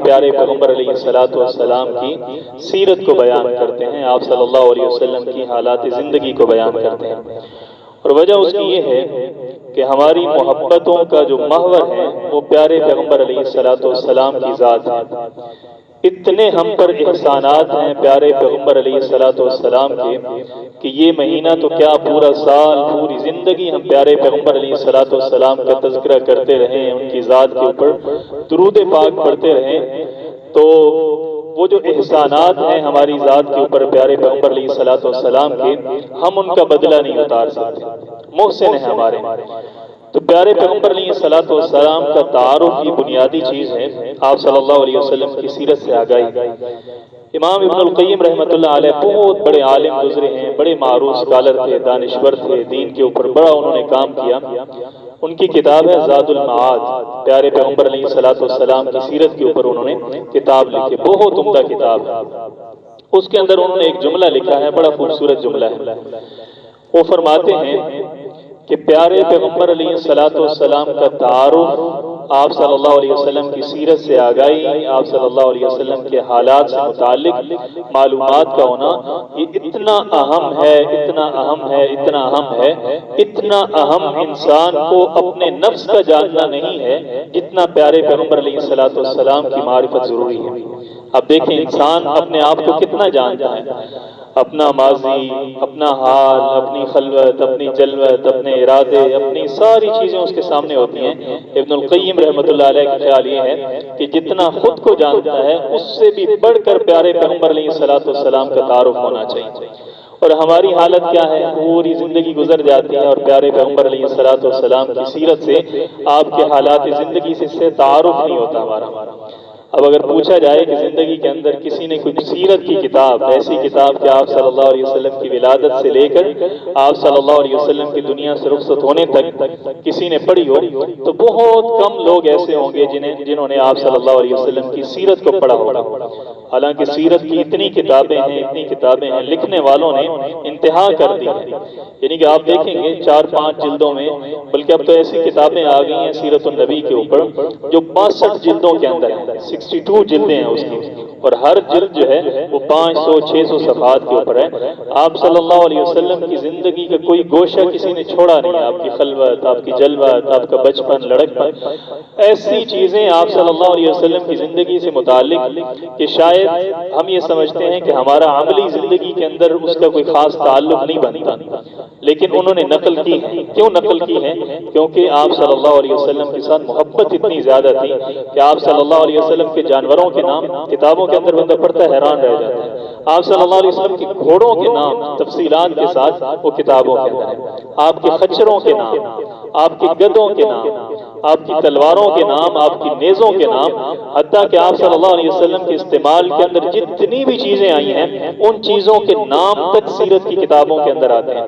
پیارے پیغمبر علیہ الصلوۃ والسلام کی سیرت کو بیان کرتے ہیں، آپ صلی اللہ علیہ وسلم کی حالات زندگی کو بیان کرتے ہیں۔ اور وجہ اس کی یہ ہے کہ ہماری محبتوں کا جو محور ہے وہ پیارے پیغمبر علیہ الصلوۃ والسلام کی ذات ہے۔ اتنے ہم پر احسانات ہیں پیارے پیغمبر علیہ الصلوۃ والسلام کے کہ یہ مہینہ تو کیا پورا سال پوری زندگی ہم پیارے پیغمبر علیہ الصلوۃ والسلام کا تذکرہ کرتے رہیں، ان کی ذات کے اوپر درود پاک پڑھتے رہیں، تو وہ جو احسانات ہیں ہماری ذات کے اوپر پیارے پیغمبر علیہ الصلوۃ والسلام کے، ہم ان کا بدلہ نہیں اتار سکتے، محسن ہیں ہمارے۔ تو پیارے پیغمبر علیہ الصلوۃ والسلام کا تعارف یہ بنیادی چیز ہے، آپ صلی اللہ علیہ وسلم کی سیرت سے آگاہی۔ امام ابن القیم رحمۃ اللہ علیہ بہت بڑے عالم گزرے ہیں، بڑے معروف اسکالر تھے، دانشور تھے، دین کے اوپر بڑا انہوں نے کام کیا۔ ان کی کتاب ہے زاد المعاد، پیارے پیغمبر علیہ الصلوۃ والسلام کی سیرت کے اوپر انہوں نے کتاب لکھی، بہت عمدہ کتاب ہے۔ اس کے اندر انہوں نے ایک جملہ لکھا ہے، بڑا خوبصورت جملہ ہے۔ وہ فرماتے ہیں کہ پیارے پیغمبر علیہ الصلوۃ والسلام کا تعارف، آپ صلی اللہ علیہ وسلم کی سیرت سے آگاہی، آپ صلی اللہ علیہ وسلم کے حالات سے متعلق معلومات کا ہونا، یہ اتنا اہم ہے، اتنا اہم ہے، اتنا اہم ہے، اتنا اہم انسان کو اپنے نفس کا جاننا نہیں ہے جتنا پیارے پیغمبر علیہ الصلوۃ والسلام کی معرفت ضروری ہے۔ اب دیکھیں انسان اپنے آپ کو کتنا جانتا ہے، اپنا ماضی، اپنا حال، اپنی خلوت، اپنی جلوت، اپنے ارادے، اپنی ساری چیزیں اس کے سامنے ہوتی ہیں۔ ابن القیم رحمۃ اللہ علیہ کا خیال یہ ہے کہ جتنا خود کو جانتا ہے اس سے بھی بڑھ کر پیارے پیغمبر علیہ الصلوۃ والسلام کا تعارف ہونا چاہیے۔ اور ہماری حالت کیا ہے، پوری زندگی گزر جاتی ہے اور پیارے پیغمبر علیہ الصلوۃ والسلام کی سیرت سے، آپ کے حالات زندگی سے تعارف نہیں ہوتا ہمارا۔ اب اگر پوچھا جائے کہ زندگی کے اندر کسی نے کوئی سیرت کی کتاب، ایسی کتاب کہ آپ صلی اللہ علیہ وسلم کی ولادت سے لے کر آپ صلی اللہ علیہ وسلم کی دنیا سے رخصت ہونے تک کسی نے پڑھی ہو، تو بہت کم لوگ ایسے ہوں گے جنہوں نے آپ صلی اللہ علیہ وسلم کی سیرت کو پڑھا ہوگا۔ حالانکہ سیرت کی اتنی کتابیں ہیں، اتنی کتابیں ہیں، لکھنے والوں نے انتہا کر دی ہے۔ یعنی کہ آپ دیکھیں گے 4-5 جلدوں میں، بلکہ اب تو ایسی کتابیں آ گئی ہیں سیرت النبی کے اوپر جو 62 جلدوں کے اندر ہیں، 62 جلدیں ہیں اس کی، اور ہر جلد جو ہے وہ 500-600 صفحات کے اوپر ہے۔ آپ صلی اللہ علیہ وسلم کی زندگی کا کوئی گوشہ کسی نے چھوڑا نہیں ہے، آپ کی خلوت، آپ کی جلوت، آپ کا بچپن، لڑکپن، ایسی چیزیں آپ صلی اللہ علیہ وسلم کی زندگی سے متعلق کہ شاید ہم یہ سمجھتے ہیں کہ ہمارا عملی زندگی کے اندر اس کا کوئی خاص تعلق نہیں بنتا، لیکن انہوں نے نقل کی ہے۔ کیوں نقل کی ہے؟ کیونکہ آپ صلی اللہ علیہ وسلم کے ساتھ محبت اتنی زیادہ تھی کہ آپ صلی اللہ علیہ وسلم کے جانوروں کے نام کتابوں کے اندر بندہ پڑھتا ہے حیران رہ جاتا ہے۔ آپ صلی اللہ علیہ وسلم کے گھوڑوں کے نام تفصیلات کے ساتھ وہ کتابوں کے اندر ہیں، آپ کے خچروں کے نام، آپ کے گدوں کے نام، آپ کی تلواروں کے نام، آپ کی نیزوں کے نام، حتیٰ کہ آپ صلی اللہ علیہ وسلم کے استعمال کے اندر جتنی بھی چیزیں آئی ہیں ان چیزوں کے نام تک سیرت کی کتابوں کے اندر آتے ہیں۔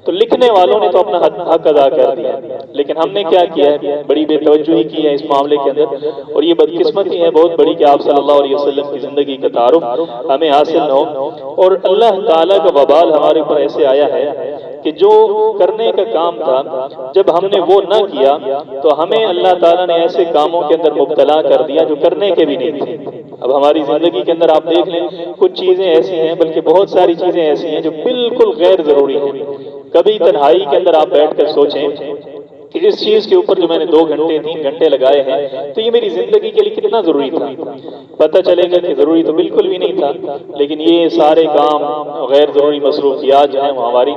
تو لکھنے والوں نے تو اپنا حق ادا کر دیا، لیکن ہم نے کیا کیا ہے، بڑی بے توجہی کی ہے اس معاملے کے اندر، اور یہ بدقسمتی ہے بہت بڑی کہ آپ صلی اللہ علیہ وسلم کی زندگی کا تعارف ہمیں حاصل نہ ہو۔ اور اللہ تعالیٰ کا وبال ہمارے اوپر ایسے آیا ہے کہ جو کرنے کا کام تھا جب ہم نے وہ نہ کیا تو ہمیں اللہ تعالیٰ نے ایسے کاموں کے اندر مبتلا کر دیا جو کرنے کے بھی نہیں تھے۔ اب ہماری زندگی کے اندر آپ دیکھ لیں کچھ چیزیں ایسی ہیں، بلکہ بہت ساری چیزیں ایسی ہیں جو بالکل غیر ضروری ہیں۔ کبھی تنہائی کے اندر آپ بیٹھ کر سوچیں کہ اس چیز کے اوپر جو میں نے 2 گھنٹے 3 گھنٹے لگائے ہیں تو یہ میری زندگی کے لیے کتنا ضروری تھا؟ پتہ چلے گا کہ ضروری تو بالکل بھی نہیں تھا، لیکن یہ سارے کام غیر ضروری مصروفیات جو ہیں وہ ہماری،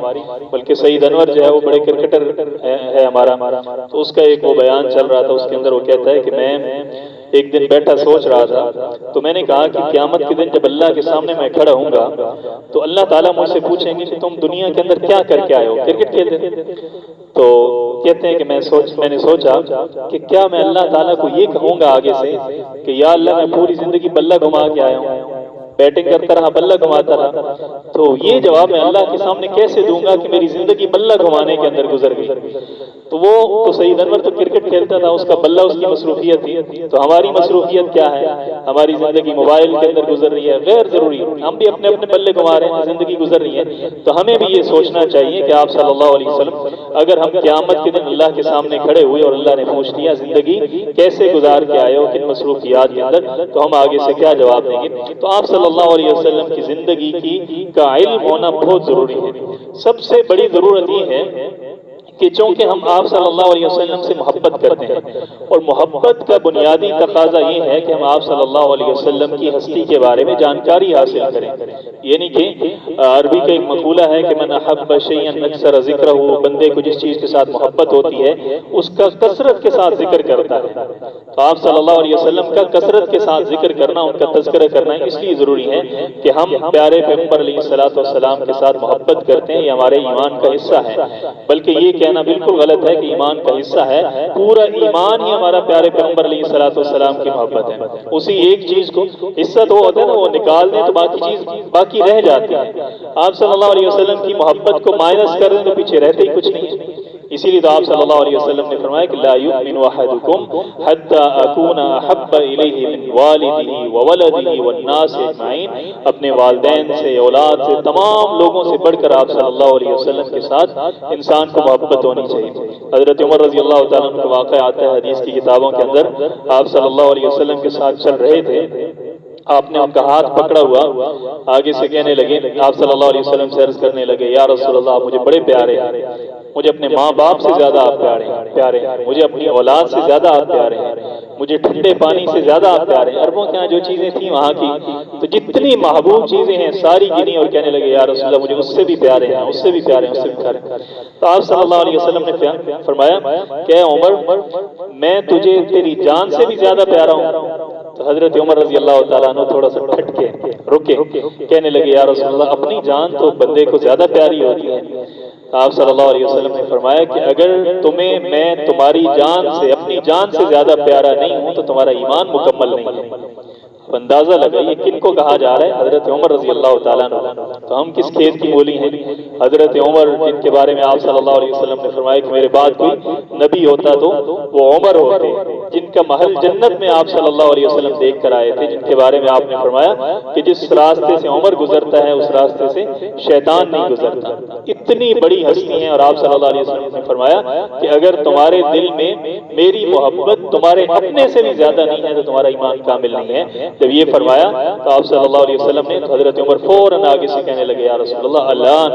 بلکہ سعید انور جو ہے وہ بڑے کرکٹر ہے ہمارا، تو اس کا ایک وہ بیان چل رہا تھا، اس کے اندر وہ کہتا ہے کہ میں ایک دن بیٹھا سوچ رہا تھا تو میں نے کہا کہ قیامت کے دن جب اللہ کے سامنے میں کھڑا ہوں گا تو اللہ تعالیٰ مجھ سے پوچھیں گے کہ تم دنیا کے اندر کیا کر کے آئے ہو؟ کرکٹ کھیلتے؟ تو کہتے ہیں کہ میں نے سوچا کہ کیا میں اللہ تعالیٰ کو یہ کہوں گا آگے سے کہ یا اللہ میں پوری زندگی بلہ گھما کے آیا ہوں، بیٹنگ کرتا رہا، بلہ گھماتا رہا، تو یہ جواب میں اللہ کے سامنے کیسے دوں گا کہ میری زندگی بلہ گھمانے کے اندر گزر گئی؟ تو وہ تو سعید انور تو کرکٹ کھیلتا تھا، اس کا بلہ اس کی مصروفیت تھی، تو ہماری مصروفیت کیا ہے؟ ہماری زندگی موبائل کے اندر گزر رہی ہے، غیر ضروری ہم بھی اپنے اپنے بلے گھما رہے ہیں، زندگی گزر رہی ہے۔ تو ہمیں بھی یہ سوچنا چاہیے کہ آپ صلی اللہ علیہ وسلم اگر ہم قیامت کے دن اللہ کے سامنے کھڑے ہوئے اور اللہ نے پوچھ لیا زندگی کیسے گزار کے آئے ہو، کن مصروفیات کے اندر، تو ہم آگے سے کیا جواب دیں گے؟ تو آپ صلی اللہ علیہ وسلم کی زندگی کا علم ہونا بہت ضروری ہے۔ سب سے بڑی ضرورت یہ ہے کہ چونکہ ہم آپ صلی اللہ علیہ وسلم سے محبت کرتے ہیں، اور محبت کا بنیادی تقاضا یہ ہے کہ ہم آپ صلی اللہ علیہ وسلم کی ہستی کے بارے میں جانکاری حاصل کریں۔ یعنی کہ عربی کا ایک مقولہ ہے کہ من احب شیئا اکثر ذکرہ، بندے کو جس چیز کے ساتھ محبت ہوتی ہے اس کا کثرت کے ساتھ ذکر کرتا ہے۔ تو آپ صلی اللہ علیہ وسلم کا کثرت کے ساتھ ذکر کرنا، ان کا تذکرہ کرنا اس لیے ضروری ہے کہ ہم پیارے پیغمبر علیہ السلام کے ساتھ محبت کرتے ہیں، یہ ہمارے ایمان کا حصہ ہے۔ بلکہ یہ کہنا بالکل غلط ہے کہ ایمان کا حصہ ہے، پورا ایمان ہی ہمارا پیارے پیغمبر علیہ السلام کی محبت ہے۔ اسی ایک چیز کو حصہ تو ہوتا ہے نا، وہ نکال دیں تو باقی چیز باقی رہ جاتی ہے۔ آپ صلی اللہ علیہ وسلم کی محبت کو مائنس کر دیں تو پیچھے رہتے ہی کچھ نہیں ہے۔ اسی لیے تو آپ صلی اللہ علیہ وسلم نے فرمایا کہ لا یؤمن احدکم حتی اکون احب الیہ من والدہ وولدہ والناس اجمعین، اپنے والدین سے، اولاد سے، تمام لوگوں سے بڑھ کر آپ صلی اللہ علیہ وسلم کے ساتھ انسان کو محبت ہونی چاہیے۔ حضرت عمر رضی اللہ تعالیٰ عنہ کا واقعہ آتا ہے حدیث کی کتابوں کے اندر، آپ صلی اللہ علیہ وسلم کے ساتھ چل رہے تھے، آپ نے ان کا ہاتھ پکڑا ہوا، آگے سے کہنے لگے، آپ صلی اللہ علیہ وسلم سے عرض کرنے لگے، یا رسول اللہ آپ مجھے بڑے پیارے ہیں، مجھے اپنے ماں باپ سے زیادہ آپ پیارے ہیں، مجھے اپنی اولاد سے زیادہ آپ پیارے ہیں، مجھے ٹھنڈے پانی سے زیادہ آپ پیارے ہیں۔ عربوں کے یہاں جو چیزیں تھیں وہاں کی تو جتنی محبوب چیزیں ہیں ساری گنی اور کہنے لگے یا رسول اللہ مجھے اس سے بھی پیارے ہیں، اس سے بھی پیارے ہیں، اس سے بھی پیارے ہیں۔ تو آپ صلی اللہ علیہ وسلم نے فرمایا کہ اے عمر میں تجھے تیری جان سے بھی زیادہ پیارا ہوں۔ تو حضرت عمر رضی اللہ تعالیٰ عنہ تھوڑا سا ٹھٹکے، رکے، کہنے لگے یا رسول اللہ اپنی جان تو بندے کو زیادہ پیاری ہوتی ہے۔ آپ صلی اللہ علیہ وسلم نے فرمایا کہ اگر تمہیں میں تمہاری جان سے، اپنی جان سے زیادہ پیارا نہیں ہوں تو تمہارا ایمان مکمل نہیں ہے۔ اب اندازہ لگائیے کن کو کہا جا رہا ہے؟ حضرت عمر رضی اللہ تعالیٰ عنہ۔ تو ہم کس کھیت کی مولی ہیں؟ حضرت عمر جن کے بارے میں آپ صلی اللہ علیہ وسلم نے فرمایا کہ میرے بعد کوئی نبی ہوتا تو وہ عمر ہوتے، جن کا محل جنت میں آپ صلی اللہ علیہ وسلم دیکھ کر آئے تھے، جن کے بارے میں آپ نے فرمایا کہ جس راستے سے عمر گزرتا ہے اس راستے سے شیطان نہیں گزرتا۔ اتنی بڑی ہستی ہیں، اور آپ صلی اللہ علیہ وسلم نے فرمایا کہ اگر تمہارے دل میں میری محبت تمہارے اپنے سے بھی زیادہ نہیں ہے تو تمہارا ایمان کامل نہیں ہے۔ جب یہ فرمایا تو آپ صلی اللہ علیہ وسلم نے تو حضرت عمر فوراً آگے سے کہنے لگے یا رسول اللہ الان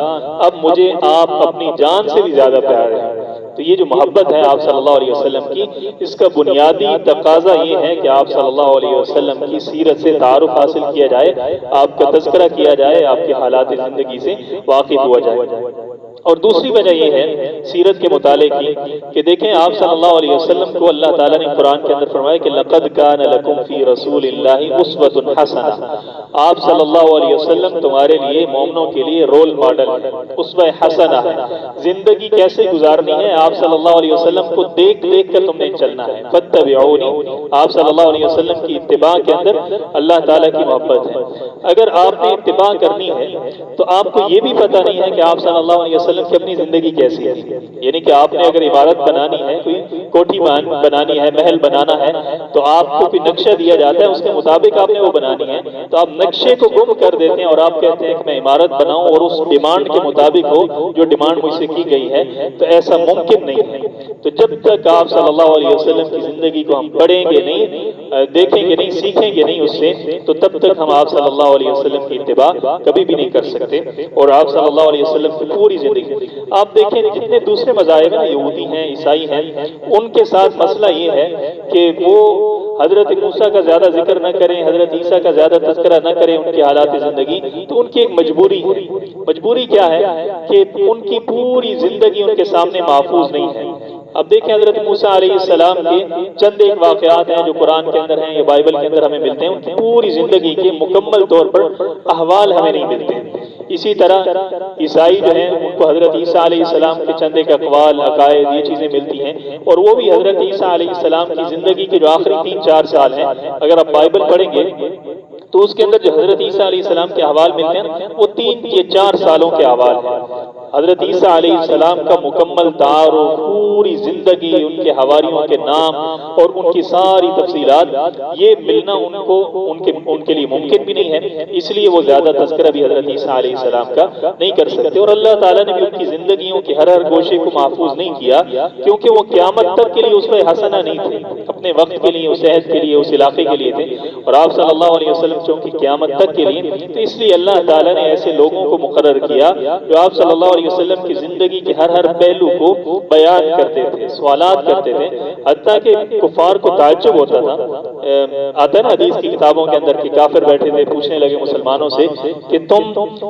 اب مجھے آپ اپنی جان سے بھی زیادہ پیارے ہیں۔ تو یہ جو محبت ہے آپ صلی اللہ علیہ وسلم کی، اس کا بنیادی تقاضا یہ ہے کہ آپ صلی اللہ علیہ وسلم کی سیرت سے تعارف حاصل کیا جائے، آپ کا تذکرہ کیا جائے، آپ کے حالات زندگی سے واقف ہوا جائے۔ اور دوسری وجہ یہ ہے سیرت کے مطالعے کی کہ دیکھیں آپ صلی اللہ علیہ وسلم کو اللہ تعالیٰ نے قرآن کے اندر فرمایا کہ لَقَدْ كَانَ لَكُمْ فِي رَسُولِ اللَّهِ أُسْوَةٌ حَسَنَةٌ، آپ صلی اللہ علیہ وسلم تمہارے لیے مومنوں کے لیے رول ماڈل ہے، اسوہ حسنہ ہے۔ زندگی کیسے گزارنی ہے آپ صلی اللہ علیہ وسلم کو دیکھ دیکھ کر تم نے چلنا ہے۔ فَاتَّبِعُونِي، آپ صلی اللہ علیہ وسلم کی اتباع کے اندر اللہ تعالیٰ کی محبت ہے۔ اگر آپ نے اتباع کرنی ہے تو آپ کو یہ بھی پتہ نہیں ہے کہ آپ صلی اللہ علیہ وسلم کی اپنی زندگی کیسی ہے، یعنی کہ آپ نے اگر عمارت بنانی ہے، کوئی کوٹھی بنانی ہے، محل بنانا ہے، تو آپ کو کوئی نقشہ دیا جاتا ہے، اس کے مطابق آپ نے وہ بنانی ہے، تو آپ نقشے کو گم کر دیتے ہیں اور آپ کہتے ہیں کہ میں عمارت بناؤں اور اس ڈیمانڈ کے مطابق ہو جو ڈیمانڈ مجھ سے کی گئی ہے، تو ایسا ممکن نہیں ہے۔ تو جب تک آپ صلی اللہ علیہ وسلم کی زندگی کو ہم پڑھیں گے نہیں، دیکھیں گے نہیں، سیکھیں گے نہیں اس سے، تو تب تک ہم آپ صلی اللہ علیہ وسلم کی اتباع کبھی بھی نہیں کر سکتے۔ اور آپ صلی اللہ علیہ وسلم کی پوری زندگی آپ دیکھیں جتنے دوسرے مذاہب ہیں، یہودی ہیں، عیسائی ہیں، ان کے ساتھ مسئلہ یہ ہے کہ وہ حضرت موسیٰ کا زیادہ ذکر نہ کریں، حضرت عیسیٰ کا زیادہ تذکرہ نہ کریں ان کے حالات زندگی، تو ان کی ایک مجبوری ہے۔ مجبوری کیا ہے کہ ان کی پوری زندگی ان کے سامنے محفوظ نہیں ہے۔ اب دیکھیں حضرت موسیٰ علیہ السلام کے چند ایک واقعات ہیں جو قرآن کے اندر ہیں یا بائبل کے اندر ہمیں ملتے ہیں، ان کی پوری زندگی کے مکمل طور پر احوال ہمیں نہیں ملتے۔ اسی طرح عیسائی جو ہیں ان کو حضرت عیسیٰ علیہ السلام کے چند ایک اقوال، عقائد، یہ چیزیں ملتی ہیں، اور وہ بھی حضرت عیسیٰ علیہ السلام کی زندگی کے جو آخری 3-4 سال ہیں، اگر آپ بائبل پڑھیں گے تو اس کے اندر جو حضرت عیسیٰ علیہ السلام کے احوال ملتے ہیں وہ 3 یا 4 سالوں کے احوال ہیں۔ حضرت عیسیٰ علیہ السلام کا مکمل تعارف، پوری زندگی، ان کے حواریوں کے نام اور ان کی ساری تفصیلات، یہ ملنا ان کے لیے ممکن بھی نہیں ہے، اس لیے وہ زیادہ تذکرہ بھی حضرت عیسیٰ علیہ السلام کا نہیں کر سکتے۔ اور اللہ تعالیٰ نے بھی ان کی زندگیوں کے ہر گوشے کو محفوظ نہیں کیا، کیونکہ وہ قیامت تک کے لیے اسوہ حسنہ نہیں تھے، اپنے وقت کے لیے، اس عہد کے لیے، اس علاقے کے لیے تھے، اور آپ صلی اللہ علیہ وسلم چونکہ قیامت تک کے لیے، تو اس لیے اللہ تعالیٰ نے ایسے لوگوں کو مقرر کیا جو آپ صلی اللہ علیہ وسلم کی زندگی کے ہر پہلو کو بیان کرتے تھے، سوالات کرتے تھے، حتیٰ کہ کفار کو تعجب ہوتا تھا۔ آتا ہے نا حدیث کی کتابوں کے اندر کہ کافر بیٹھے تھے، پوچھنے لگے مسلمانوں سے کہ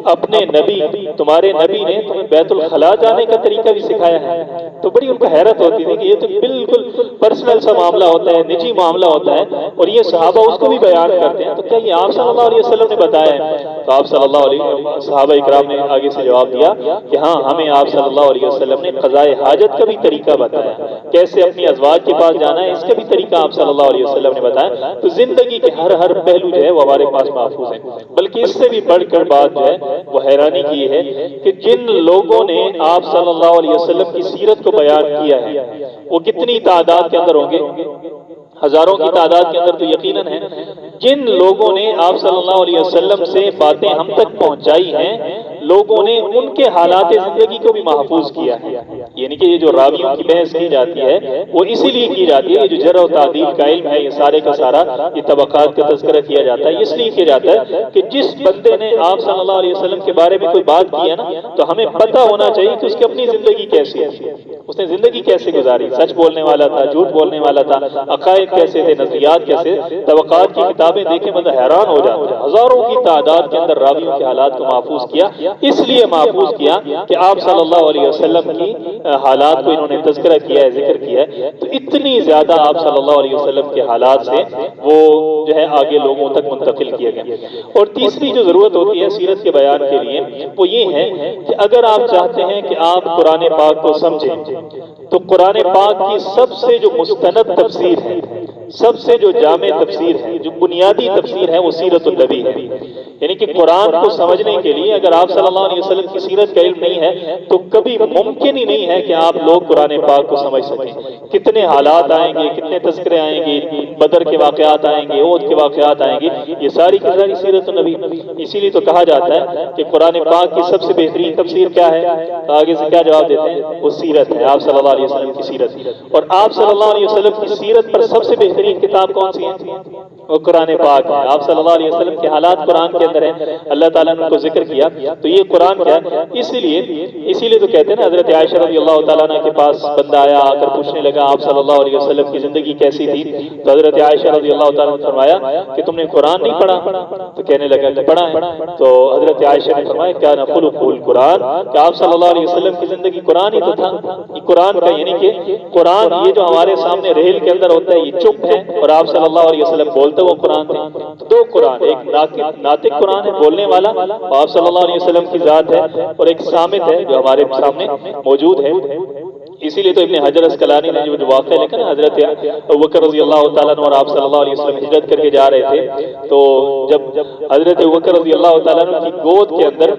اپنے نبی، تمہارے نبی نے تمہیں بیت الخلاء جانے کا طریقہ بھی سکھایا ہے؟ تو بڑی ان کو حیرت ہوتی تھی کہ یہ تو بالکل پرسنل سا معاملہ ہوتا ہے، نجی معاملہ ہوتا ہے، اور یہ صحابہ اس کو بھی بیان کرتے ہیں، تو کیا یہ آپ صلی اللہ علیہ وسلم نے بتایا ہے؟ تو آپ صلی اللہ علیہ وسلم، صحابہ اکرام نے آگے سے جواب دیا کہ ہاں، ہمیں آپ صلی اللہ علیہ وسلم نے قضاء حاجت کا بھی طریقہ بتایا، کیسے اپنی ازواج کے پاس جانا ہے، اس کا بھی طریقہ آپ صلی اللہ علیہ وسلم نے بتایا۔ تو زندگی کے ہر پہلو جو ہے وہ ہمارے پاس محفوظ ہے۔ بلکہ اس سے بھی بڑھ کر بات جو ہے وہ حیرانی کی ہے کہ جن لوگوں نے آپ صلی اللہ علیہ وسلم کی سیرت کو بیان کیا ہے وہ کتنی تعداد کے اندر ہوں گے؟ ہزاروں کی تعداد کے اندر تو یقیناً ہے۔ جن لوگوں نے آپ صلی اللہ علیہ وسلم سے باتیں ہم تک پہنچائی ہیں، لوگوں نے ان کے حالات زندگی کو بھی محفوظ کیا ہے۔ یعنی کہ یہ جو راویوں کی بحث کی جاتی ہے وہ اسی لیے کی جاتی ہے، یہ جو جرح و تعدیل کا علم ہے، یہ سارے کا سارا یہ طبقات کا تذکرہ کیا جاتا ہے، اس لیے کیا جاتا ہے کہ جس بندے نے آپ صلی اللہ علیہ وسلم کے بارے میں کوئی بات کی ہے نا، تو ہمیں پتہ ہونا چاہیے کہ اس کی اپنی زندگی کیسی ہے، اس نے زندگی کیسے گزاری، سچ بولنے والا تھا، جھوٹ بولنے والا تھا، عقائد کیسے تھے، نظریات کیسے۔ طبقات کی کتابیں دیکھیں بندہ حیران ہو جاتا ہے، ہزاروں کی تعداد کے اندر راویوں کے حالات کو محفوظ کیا، اس لیے محفوظ کیا کہ آپ صلی اللہ علیہ وسلم کی حالات کو انہوں نے تذکرہ کیا ہے، ذکر کیا ہے، تو اتنی زیادہ آپ صلی اللہ علیہ وسلم کے حالات سے وہ جو ہے آگے لوگوں تک منتقل کیا گیا۔ اور تیسری جو ضرورت ہوتی ہے سیرت کے بیان کے لیے وہ یہ ہے کہ اگر آپ چاہتے ہیں کہ آپ قرآن پاک کو سمجھیں تو قرآن پاک کی سب سے جو مستند تفسیر ہے، سب سے جو جامع تفسیر ہے، جو بنیادی تفسیر ہے، وہ سیرت النبی ہے۔ یعنی کہ قرآن کو سمجھنے کے لیے اگر آپ صلی اللہ علیہ وسلم کی سیرت کا علم نہیں ہے تو کبھی ممکن ہی نہیں ہے کہ آپ لوگ قرآن پاک کو سمجھ سکیں۔ کتنے حالات آئیں گے، کتنے تذکرے آئیں گے، بدر کے واقعات آئیں گے، احد کے واقعات آئیں گے، یہ ساری کی ساری سیرت النبی۔ اسی لیے تو کہا جاتا ہے کہ قرآن پاک کی سب سے بہترین تفسیر کیا ہے؟ تو آگے سے کیا جواب دیتے ہیں؟ وہ سیرت ہے، آپ صلی اللہ علیہ وسلم کی سیرت۔ اور آپ صلی اللہ علیہ وسلم کی سیرت پر سب سے بہترین کتاب کون سی ہے؟ وہ قرآن پاک ہے۔ آپ صلی اللہ علیہ وسلم کے حالات قرآن کے اندر ہیں، اللہ تعالیٰ نے ان کو ذکر کیا، تو یہ قرآن کیا ہے؟ اسی لیے تو کہتے ہیں نا، حضرت عائشہ رضی اللہ تعالیٰ عنہ کے پاس بندہ آیا، آ کر پوچھنے لگا آپ صلی اللہ علیہ وسلم کی زندگی کیسی تھی، تو حضرت عائشہ رضی اللہ تعالیٰ نے فرمایا کہ تم نے قرآن نہیں پڑھا؟ تو کہنے لگا کہ پڑھا ہے۔ تو حضرت عائشہ نے فرمایا کیا خلق القرآن، کہ آپ صلی اللہ علیہ وسلم کی زندگی قرآن ہی تو تھا۔ یہ قرآن کا یعنی کہ قرآن یہ جو ہمارے سامنے ریل کے اندر ہوتا ہے یہ چپ ہے، اور آپ صلی اللہ علیہ وسلم بولتے وہ قرآن تھے۔ دو قرآن، ایک ناطق قرآن ہے بولنے والا، آپ صلی اللہ علیہ وسلم کی ذات ہے، اور ایک صامت ہے جو ہمارے سامنے موجود ہے۔ اسی لیے تو ابن حجر اسقلانی نے جو واقعہ لکھا نا، حضرت ابوبکر رضی اللہ تعالیٰ عنہ اور آپ صلی اللہ علیہ وسلم ہجرت کر کے جا رہے تھے، تو جب حضرت ابوبکر رضی اللہ تعالیٰ عنہ کی گود کے اندر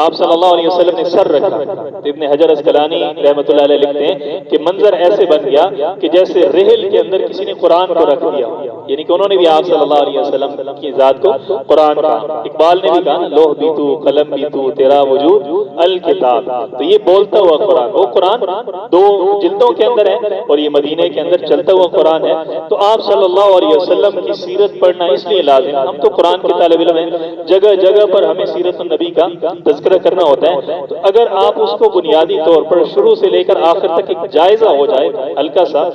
آپ صلی اللہ علیہ وسلم نے سر رکھا، تو ابن حجر اسقلانی رحمۃ اللہ علیہ لکھتے ہیں کہ منظر ایسے بن گیا کہ جیسے رحل کے اندر کسی نے قرآن کو رکھ دیا، یعنی کہ انہوں نے بھی آپ صلی اللہ علیہ وسلم کی ذات کو قرآن کہا۔ اقبال نے بھی کہا لوح بھی تو، قلم بھی تو، تیرا وجود الکتاب، تو یہ بولتا ہوا قرآن، وہ قرآن دو جلدوں کے اندر ہے اور یہ مدینے کے اندر چلتا ہوا قرآن ہے۔ تو آپ صلی اللہ علیہ وسلم کی سیرت پڑھنا اس لیے لازم ہے، ہم تو قرآن کے طالب علم ہیں، جگہ جگہ پر ہمیں سیرت النبی کا تذکرہ کرنا ہوتا ہے، تو اگر آپ اس کو بنیادی طور پر شروع سے لے کر آخر تک ایک جائزہ ہو جائے ہلکا سا،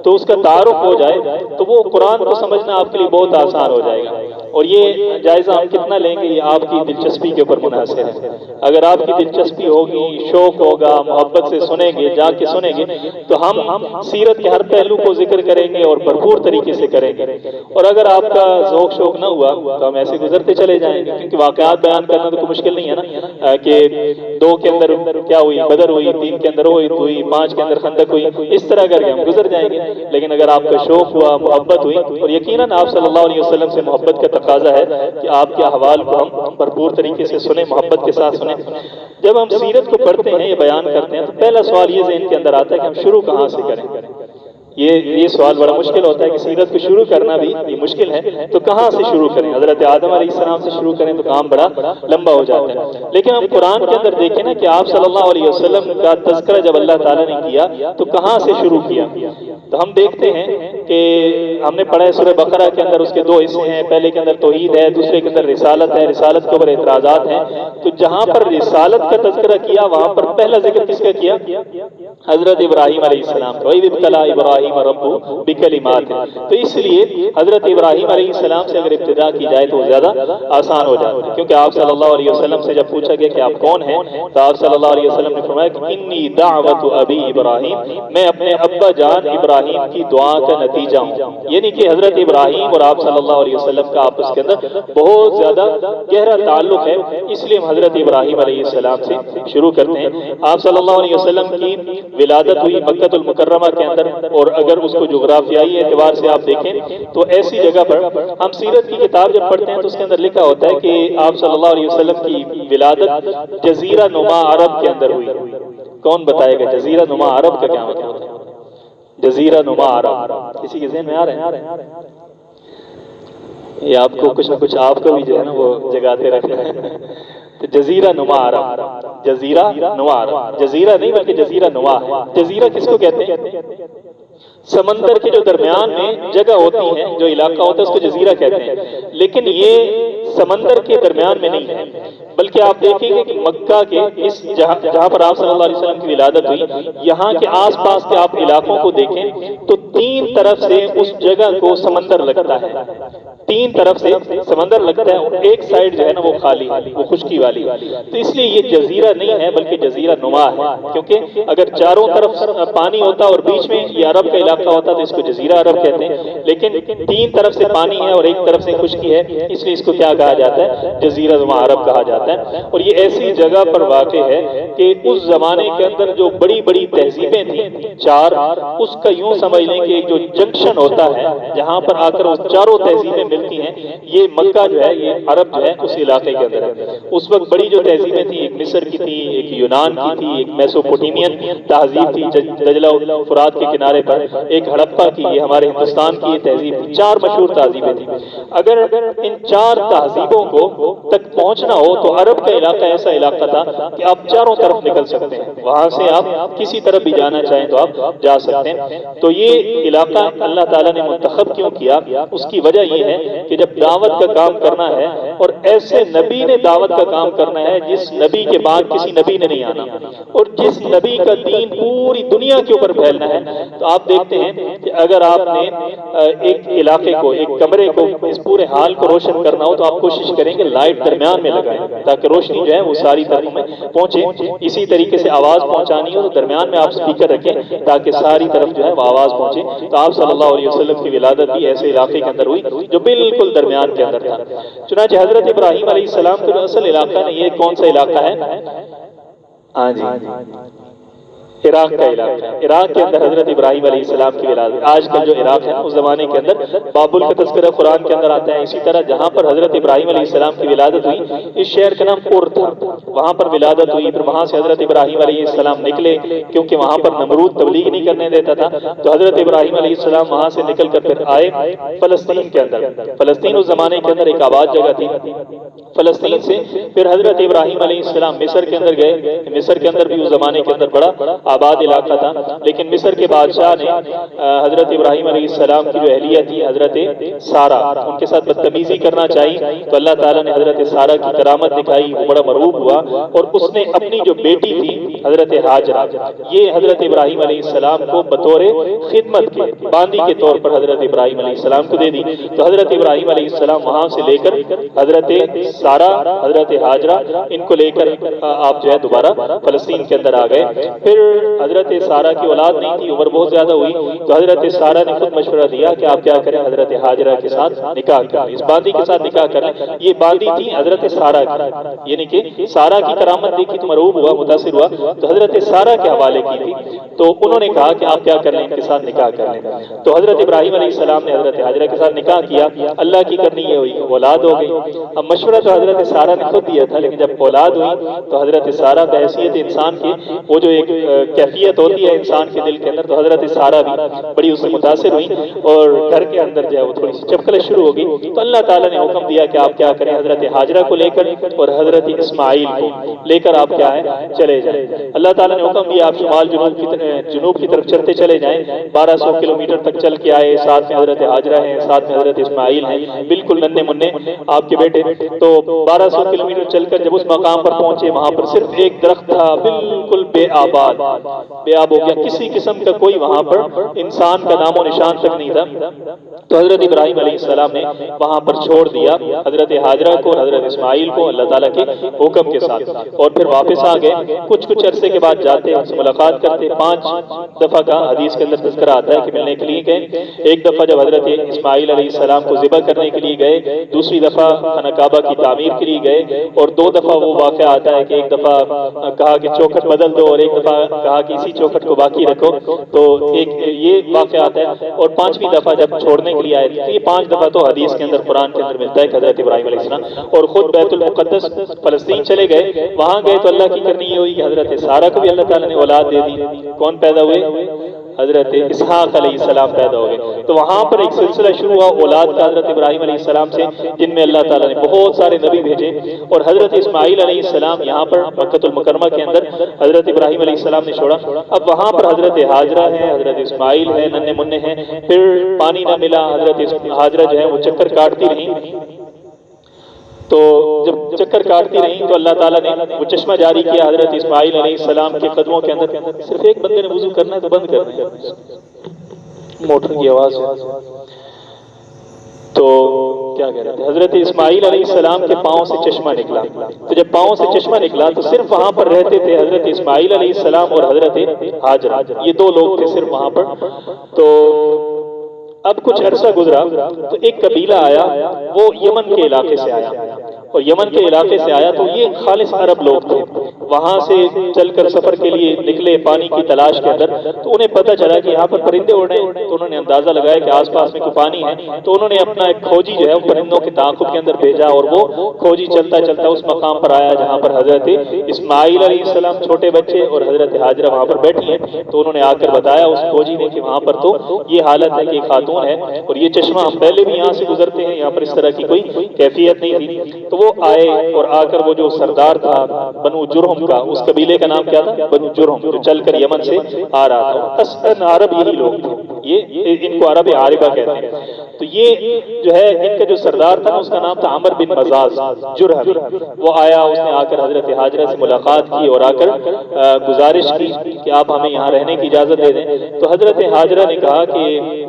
تو اس کا تعارف ہو جائے، تو وہ قرآن کو سمجھنا آپ کے لیے بہت آسان ہو جائے گا۔ اور یہ جائزہ ہم کتنا لیں گے یہ آپ کی دلچسپی کے اوپر منحصر ہے۔ اگر آپ کی دلچسپی ہوگی، شوق ہوگا، محبت سے سنیں گے، جا کے کے سنیں گے تو ہم سیرت کے ہر پہلو کو ذکر کریں گے اور بھرپور طریقے سے کریں گے، اور اگر آپ کا ذوق شوق نہ ہوا تو ہم ایسے گزرتے چلے جائیں گے، کیونکہ واقعات بیان کرنا تو کوئی مشکل نہیں ہے نا، کہ 2 کے اندر کیا ہوئی، بدر ہوئی، 3 کے اندر ہوئی، 5 کے اندر خندق ہوئی، اس طرح کر کے ہم گزر جائیں گے۔ لیکن اگر آپ کا شوق ہوا، محبت ہوئی، اور یقیناً آپ صلی اللہ علیہ وسلم سے محبت کا تقاضا ہے کہ آپ کے احوال کو ہم بھرپور طریقے سے سنیں، محبت کے ساتھ سنیں۔ جب ہم سیرت کو پڑھتے ہیں یا بیان کرتے ہیں تو پہلا سوال یہ ذہن کے اندر آتا ہے کہ ہم شروع کہاں سے کریں۔ یہ سوال بڑا مشکل ہوتا ہے کہ سیرت کو شروع کرنا بھی یہ مشکل ہے، تو کہاں سے شروع کریں؟ حضرت آدم علیہ السلام سے شروع کریں تو کام بڑا لمبا ہو جاتا ہے، لیکن ہم قرآن کے اندر دیکھیں نا کہ آپ صلی اللہ علیہ وسلم کا تذکرہ جب اللہ تعالیٰ نے کیا تو کہاں سے شروع کیا؟ تو ہم دیکھتے ہیں کہ ہم نے پڑھا ہے سورہ بقرہ کے اندر، اس کے 2 حصے ہیں، پہلے کے اندر توحید ہے، دوسرے کے اندر رسالت ہے، رسالت کے اوپر اعتراضات ہیں۔ تو جہاں پر رسالت کا تذکرہ کیا وہاں پر پہلا ذکر کس کا کیا؟ حضرت ابراہیم علیہ السلام کا، وَإِذِ ابْتَلَىٰ إِبْرَاهِيمَ رَبُّهُ بِكَلِمَاتٍ۔ تو اس لیے حضرت ابراہیم علیہ السلام سے اگر ابتدا کی جائے تو زیادہ آسان ہو جاتا ہے، کیونکہ آپ صلی اللہ علیہ وسلم سے جب پوچھا گیا کہ آپ کون ہیں تو آپ صلی اللہ علیہ وسلم نے فرمایا کہ انی دعوت ابی ابراہیم، میں اپنے ابا جان ابراہیم کی دعا کا نتیجہ ہوں۔ یعنی کہ حضرت ابراہیم اور آپ صلی اللہ علیہ وسلم کا آپس کے اندر بہت زیادہ گہرا تعلق ہے، اس لیے ہم حضرت ابراہیم علیہ السلام سے شروع کرتے ہیں۔ آپ صلی اللہ علیہ وسلم کی ولادت ہوئی مکہ المکرمہ کے اندر، اور اگر اس کو جغرافیائی اعتبار سے آپ دیکھیں تو ایسی جگہ پر ہم سیرت کی کتاب جب پڑھتے ہیں تو اس کے اندر لکھا ہوتا ہے کہ آپ صلی اللہ علیہ وسلم کی ولادت جزیرہ نما عرب کے اندر ہوئی۔ کون بتائے گا جزیرہ نما عرب کا کیا مطلب ہے؟ جزیرہ نما عرب کسی کے ذہن میں آ رہے ہیں؟ یہ آپ کو کچھ نہ کچھ آپ کو بھی جو ہے نا وہ جگاتے رہتے ہیں۔ تو جزیرہ نما عرب، جزیرہ نما عرب، جزیرہ نہیں بلکہ جزیرہ نما ہے۔ جزیرہ کس کو کہتے ہیں؟ سمندر کے جو درمیان میں جگہ ہوتی ہے، جو علاقہ ہوتا ہے اس کو جزیرہ کہتے ہیں، لیکن یہ سمندر کے درمیان میں نہیں ہے، بلکہ آپ دیکھیں گے کہ مکہ کے اس جہاں پر آپ صلی اللہ علیہ وسلم کی ولادت ہوئی، یہاں کے آس پاس کے آپ علاقوں کو دیکھیں تو 3 طرف سے اس جگہ کو سمندر لگتا ہے، 3 طرف سے سمندر لگتا ہے، اور ایک سائڈ جو ہے نا وہ خالی، وہ خشکی والی۔ تو اس لیے یہ جزیرہ نہیں ہے بلکہ جزیرہ نما ہے، کیونکہ اگر چاروں طرف پانی ہوتا اور بیچ میں یہ عرب کا علاقہ ہوتا تو اس کو جزیرہ عرب کہتے ہیں، لیکن 3 طرف سے پانی ہے اور ایک طرف سے خشکی ہے، اس لیے اس کو کیا کہا جاتا ہے؟ جزیرہ نما عرب کہا جاتا ہے۔ اور یہ ایسی جگہ پر واقع ہے کہ اس زمانے کے اندر جو بڑی بڑی تہذیبیں تھیں 4، اس کا یوں سمجھ لیں کہ جو جنکشن ہوتا ہے جہاں پر آ کر وہ چاروں تہذیبیں ملتی ہیں، یہ مکہ جو ہے، یہ عرب جو ہے اس علاقے کے اندر ہے۔ اس وقت بڑی جو تہذیبیں تھیں، ایک مصر کی تھی، ایک یونان کی تھی، ایک میسوپوٹیمین تہذیب تھی دجلہ فرات کے کنارے پر، ایک ہڑپا کی، یہ ہمارے ہندوستان کی یہ تہذیب تھی۔ 4 مشہور تہذیبیں تھیں۔ اگر ان 4 تہذیبوں کو تک پہنچنا ہو تو عرب کا علاقہ ایسا علاقہ تھا کہ آپ چاروں طرف نکل سکتے ہیں، وہاں سے آپ کسی طرف بھی جانا چاہیں تو آپ جا سکتے ہیں۔ تو یہ علاقہ اللہ تعالیٰ نے منتخب کیوں کیا؟ اس کی وجہ یہ ہے کہ جب دعوت کا کام کرنا ہے، اور ایسے نبی نے دعوت کا کام کرنا ہے جس نبی کے بعد کسی نبی نے نہیں آنا، اور جس نبی کا دین پوری دنیا کے اوپر پھیلنا ہے، تو آپ دیکھتے ہیں کہ اگر آپ نے ایک علاقے کو، ایک کمرے کو، اس پورے حال کو روشن کرنا ہو تو آپ کوشش کریں کہ لائٹ درمیان میں لگائیں تاکہ روشنی جو ہے وہ ساری طرف میں پہنچے۔ اسی طریقے سے آواز پہنچانی ہو تو درمیان میں آپ سپیکر رکھیں تاکہ ساری طرف جو ہے وہ آواز پہنچے۔ تو آپ صلی اللہ علیہ وسلم کی ولادت بھی ایسے علاقے کے اندر ہوئی جو بالکل درمیان کے اندر تھا۔ چنانچہ حضرت ابراہیم علیہ السلام کا جو اصل علاقہ ہے، یہ کون سا علاقہ ہے؟ ہاں جی، عراق کا علاقہ ہے۔ عراق کے اندر حضرت ابراہیم علیہ السلام کی ولادت، آج کل جو عراق ہے اس زمانے کے اندر بابل کا تذکرہ قرآن کے اندر آتا ہے۔ اسی طرح جہاں پر حضرت ابراہیم علیہ السلام کی ولادت ہوئی، اس شہر کا نام اور تھا، وہاں پر ولادت ہوئی۔ پھر وہاں سے حضرت ابراہیم علیہ السلام نکلے، کیونکہ وہاں پر نمرود تبلیغ نہیں کرنے دیتا تھا، تو حضرت ابراہیم علیہ السلام وہاں سے نکل کر پھر آئے فلسطین کے اندر۔ فلسطین اس زمانے کے اندر ایک آباد جگہ تھی۔ فلسطین سے پھر حضرت ابراہیم علیہ السلام مصر کے اندر گئے۔ مصر کے اندر بھی اس زمانے کے اندر بڑا آباد علاقہ تھا، لیکن مصر کے بادشاہ نے حضرت ابراہیم علیہ السلام کی جو اہلیہ تھی حضرت سارہ، ان کے ساتھ بدتمیزی کرنا چاہی، تو اللہ تعالیٰ نے حضرت سارہ کی کرامت دکھائی، وہ بڑا مرعوب ہوا، اور اس نے اپنی جو بیٹی تھی حضرت ہاجرہ، یہ حضرت ابراہیم علیہ السلام کو بطور خدمت کے باندی کے طور پر حضرت ابراہیم علیہ السلام کو دے دی۔ تو حضرت ابراہیم علیہ السلام وہاں سے لے کر حضرت سارا حضرت ہاجرہ ان کو لے کر آپ جو ہے دوبارہ فلسطین کے اندر آ گئے. پھر حضرت سارا کی اولاد نہیں تھی, عمر بہت زیادہ ہوئی, تو حضرت سارا نے خود مشورہ دیا کہ آپ کیا کریں, حضرت ہاجرہ کے ساتھ نکاح کریں, اس باندی کے ساتھ نکاح کریں. یہ باندی تھی حضرت سارا کی, یعنی کہ سارا کی کرامت دیکھی تو مرعوب ہوا, متاثر ہوا, تو حضرت سارا کے حوالے کی تھی. تو انہوں نے کہا کہ آپ کیا کر لیں, ان کے ساتھ نکاح کر لیں. تو حضرت ابراہیم علیہ السلام نے حضرت ہاجرہ کے ساتھ نکاح کیا. اللہ کی کرنی یہ ہوئی کہ اولاد ہو گئی. اب مشورہ تو حضرت سارا نے خود دیا تھا, لیکن جب اولاد ہوئی تو حضرت سارا بحیثیت انسان کی وہ جو ایک کیفیت ہوتی ہے انسان کے دل کے اندر, تو حضرت سارا بھی بڑی اس سے متاثر ہوئی اور گھر کے اندر جو ہے وہ تھوڑی سی چپکلش شروع ہو گئی. تو اللہ تعالیٰ نے حکم دیا کہ آپ کیا کریں, حضرت ہاجرہ کو لے کر اور حضرت اسماعیل کو لے کر آپ کیا ہے چلے جائیں. اللہ تعالیٰ نے حکم دیا آپ شمال جنوب کی طرف چلتے چلے جائیں. 1200 کلومیٹر تک چل کے آئے, ساتھ میں حضرت ہاجرہ ہیں, ساتھ میں حضرت اسماعیل ہیں, بالکل ننھے منھے آپ کے بیٹے. تو 1200 کلومیٹر چل کر جب اس مقام پر پہنچے, وہاں پر صرف ایک درخت تھا, بالکل بے آباد, بے آب ہو گیا, کسی قسم کا کوئی وہاں پر انسان کا نام و نشان تک نہیں تھا. تو حضرت ابراہیم علیہ السلام نے وہاں پر چھوڑ دیا حضرت ہاجرہ کو, حضرت اسماعیل کو اللہ تعالیٰ کے حکم کے ساتھ, اور پھر واپس آ گئے. کچھ عرصے کے بعد جاتے, ان سے ملاقات کرتے. 5 دفعہ کا حدیث کے اندر تذکرہ آتا ہے کہ ملنے کے لیے گئے. ایک دفعہ جب حضرت اسماعیل علیہ السلام کو ذبح کرنے کے لیے گئے, دوسری دفعہ خانہ کعبہ کی تعمیر کے لیے گئے, اور 2 دفعہ وہ واقعہ آتا ہے کہ ایک دفعہ کہا کہ چوکھٹ بدل دو, اور ایک دفعہ کہا کہ اسی چوکھٹ کو باقی رکھو. تو ایک یہ واقعہ آتا ہے. اور 5ویں دفعہ جب چھوڑنے کے لیے آئے, تو یہ 5 دفعہ تو حدیث کے اندر قرآن کے اندر ملتا ہے کہ حضرت ابراہیم علیہ السلام اور خود بیت المقدس فلسطین چلے گئے. وہاں گئے تو اللہ کی کرنی یہ ہوئی کہ حضرت سارہ کو بھی اللہ تعالیٰ نے اولاد دے دی. کون پیدا ہوئے, حضرت اسحاق علیہ السلام پیدا ہو گئے. تو وہاں پر ایک سلسلہ شروع ہوا اولاد کا حضرت ابراہیم علیہ السلام سے, جن میں اللہ تعالیٰ نے بہت سارے نبی بھیجے. اور حضرت اسماعیل علیہ السلام یہاں پر مکہ المکرمہ کے اندر حضرت ابراہیم علیہ السلام نے چھوڑا. اب وہاں پر حضرت ہاجرہ ہے, حضرت اسماعیل ہے, ننھے منھے ہیں. پھر پانی نہ ملا, حضرت ہاجرہ جو ہے وہ چکر کاٹتی رہی. تو جب چکر کاٹتی رہی تو اللہ تعالیٰ نے وہ چشمہ جاری کیا حضرت اسماعیل علیہ السلام کے قدموں کے اندر. صرف ایک بندے نے وضو کرنا ہے تو بند کر دیں, موٹر کی آواز ہے. تو کیا کہہ رہے تھے, حضرت اسماعیل علیہ السلام کے پاؤں سے چشمہ نکلا. تو جب پاؤں سے چشمہ نکلا تو صرف وہاں پر رہتے تھے حضرت اسماعیل علیہ السلام اور حضرت ہاجرہ, یہ 2 لوگ تھے صرف وہاں پر. تو اب کچھ عرصہ گزرا تو ایک قبیلہ آیا, وہ یمن کے علاقے سے آیا, اور یمن کے علاقے سے آیا تو یہ خالص عرب لوگ تھے. وہاں سے چل کر سفر کے لیے نکلے پانی کی تلاش کے اندر. تو انہیں پتہ چلا کہ یہاں پر پرندے اڑ رہے ہیں, تو انہوں نے اندازہ لگایا کہ آس پاس میں کوئی پانی ہے. تو انہوں نے اپنا ایک کھوجی جو ہے وہ پرندوں کے تعاقب کے اندر بھیجا, اور وہ کھوجی چلتا چلتا اس مقام پر آیا جہاں پر حضرت اسماعیل علیہ السلام چھوٹے بچے اور حضرت ہاجرہ وہاں پر بیٹھی ہیں. تو انہوں نے آ کر بتایا اس کھوجی نے کہ وہاں پر تو یہ حالت ہے کہ خاتون ہے, اور یہ چشمہ ہم پہلے بھی یہاں سے گزرتے ہیں, یہاں پر اس طرح کی کوئی کیفیت نہیں تھی. تو وہ آئے, اور آ کر وہ جو سردار تھا بنو جرہم کا, اس قبیلے کا نام کیا تھا, بنو جرہم, جو چل کر یمن سے آ رہا تھا. اصلاً عرب یہی لوگ تھے, یہ ان کو عرب عاربہ کہتے ہیں. تو یہ جو ہے ان کا جو سردار تھا اس کا نام تھا عمر بن مزاز جرہمی. وہ آیا, اس نے آ کر حضرت ہاجرہ سے ملاقات کی اور آ کر گزارش کی کہ آپ ہمیں یہاں رہنے کی اجازت دے دیں. تو حضرت ہاجرہ نے کہا کہ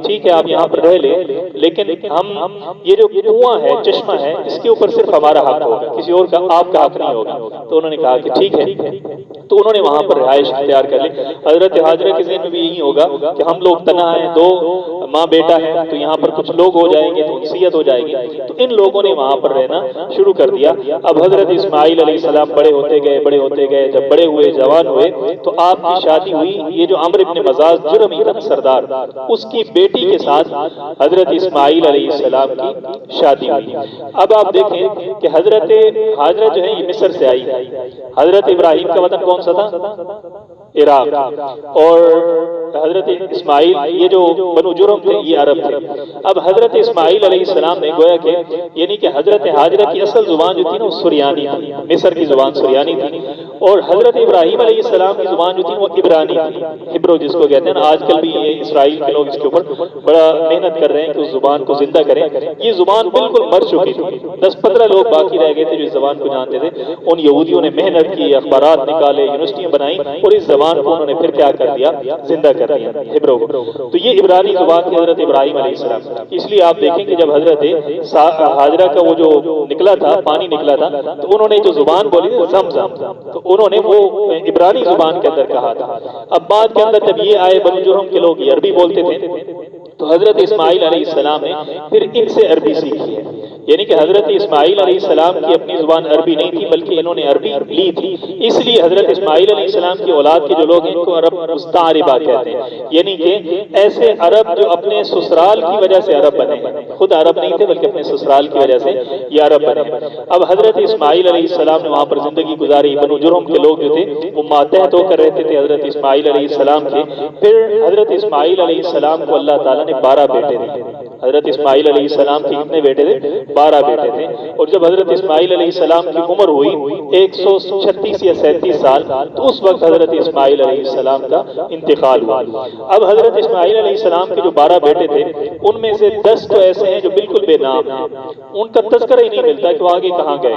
ٹھیک ہے آپ یہاں پر رہ لیں, لیکن ہم یہ جو کنواں ہے, چشمہ ہے, اس کے اوپر صرف ہمارا حق ہوگا, کسی اور کا آپ کا حق نہیں ہوگا. تو انہوں نے کہا کہ ٹھیک ہے. تو انہوں نے وہاں پر رہائش اختیار کر لی. حضرت ہاجرہ کے ذہن میں بھی یہی ہوگا کہ ہم لوگ تنہا ہیں, 2 ماں بیٹا ہے, تو یہاں پر کچھ لوگ ہو جائیں گے تو انسیت ہو جائے گی. تو ان لوگوں نے وہاں پر رہنا شروع کر دیا. اب حضرت اسماعیل علیہ السلام بڑے ہوتے گئے, جب بڑے ہوئے, جوان ہوئے, تو آپ کی شادی ہوئی. یہ جو عمر بن مزاز جرہمی تھا سردار, اس کی بیٹی کے ساتھ حضرت اسماعیل علیہ السلام کی شادی ہوئی. اب آپ دیکھیں کہ حضرت ہاجرہ جو ہے یہ مصر سے آئی. حضرت ابراہیم کا وطن کون سا تھا, عراق, اور حضرت اسماعیل یہ جو بنو جرہم تھے یہ عرب تھے. اب حضرت اسماعیل علیہ السلام نے گویا کہ یعنی کہ حضرت ہاجرہ کی اصل زبان جو تھی نا وہ سریانی تھی, مصر کی زبان سریانی تھی, اور حضرت ابراہیم علیہ السلام کی زبان جو تھی وہ عبرانی تھی، ہبرو جس کو کہتے ہیں نا۔ آج کل بھی یہ اسرائیل کے لوگ اس کے اوپر بڑا محنت کر رہے ہیں کہ اس زبان کو زندہ کریں۔ یہ زبان بالکل مر چکی تھی، 10-15 لوگ باقی رہ گئے تھے جو اس زبان کو جانتے تھے۔ ان یہودیوں نے محنت کی، اخبارات نکالے، یونیورسٹیاں بنائی، اور اس زبان کو انہوں نے پھر کیا کر دیا، زندہ کر دیا، ہبرو کو۔ تو یہ عبرانی زبان تھی حضرت ابراہیم علیہ السلام۔ اس لیے آپ دیکھیں کہ جب حضرت ہاجرہ کا وہ جو نکلا تھا، پانی نکلا تھا، تو انہوں نے جو زبان بولی تھی زمزم، تو انہوں نے وہ عبرانی زبان کے اندر کہا تھا۔ اب بعد کے اندر جب یہ آئے بنو جرہم کے لوگ، یہ عربی بولتے تھے، تو حضرت اسماعیل علیہ السلام نے پھر ان سے عربی سیکھی ہے۔ یعنی کہ حضرت اسماعیل علیہ السلام کی اپنی زبان عربی نہیں تھی، بلکہ انہوں نے عربی لی تھی۔ اس لیے حضرت اسماعیل علیہ السلام کی اولاد کے جو لوگ ہیں ان کو عرب مستعربہ کہتے ہیں، یعنی کہ ایسے عرب جو اپنے سسرال کی وجہ سے عرب بنے ہیں، خود عرب نہیں تھے بلکہ اپنے سسرال کی وجہ سے یہ عرب بنے ہیں۔ اب حضرت اسماعیل علیہ السلام نے وہاں پر زندگی گزاری، بنو جرہم کے لوگ جو تھے وہ ماتحت ہو کر رہتے تھے حضرت اسماعیل علیہ السلام کے۔ پھر حضرت اسماعیل علیہ السلام کو اللہ تعالیٰ نے 12 بیٹے دیے۔ حضرت اسماعیل علیہ السلام کے کتنے بیٹے تھے؟ 12 بیٹے تھے۔ اور جب حضرت اسماعیل علیہ السلام کی عمر ہوئی 136 یا 37 سال، تو اس وقت حضرت اسماعیل علیہ السلام کا انتقال ہوا۔ اب حضرت اسماعیل علیہ السلام کے جو 12 بیٹے تھے، ان میں سے 10 تو ایسے ہیں جو بالکل بے نام ہیں، ان کا تذکرہ ہی نہیں ملتا کہ وہ آگے کہاں گئے،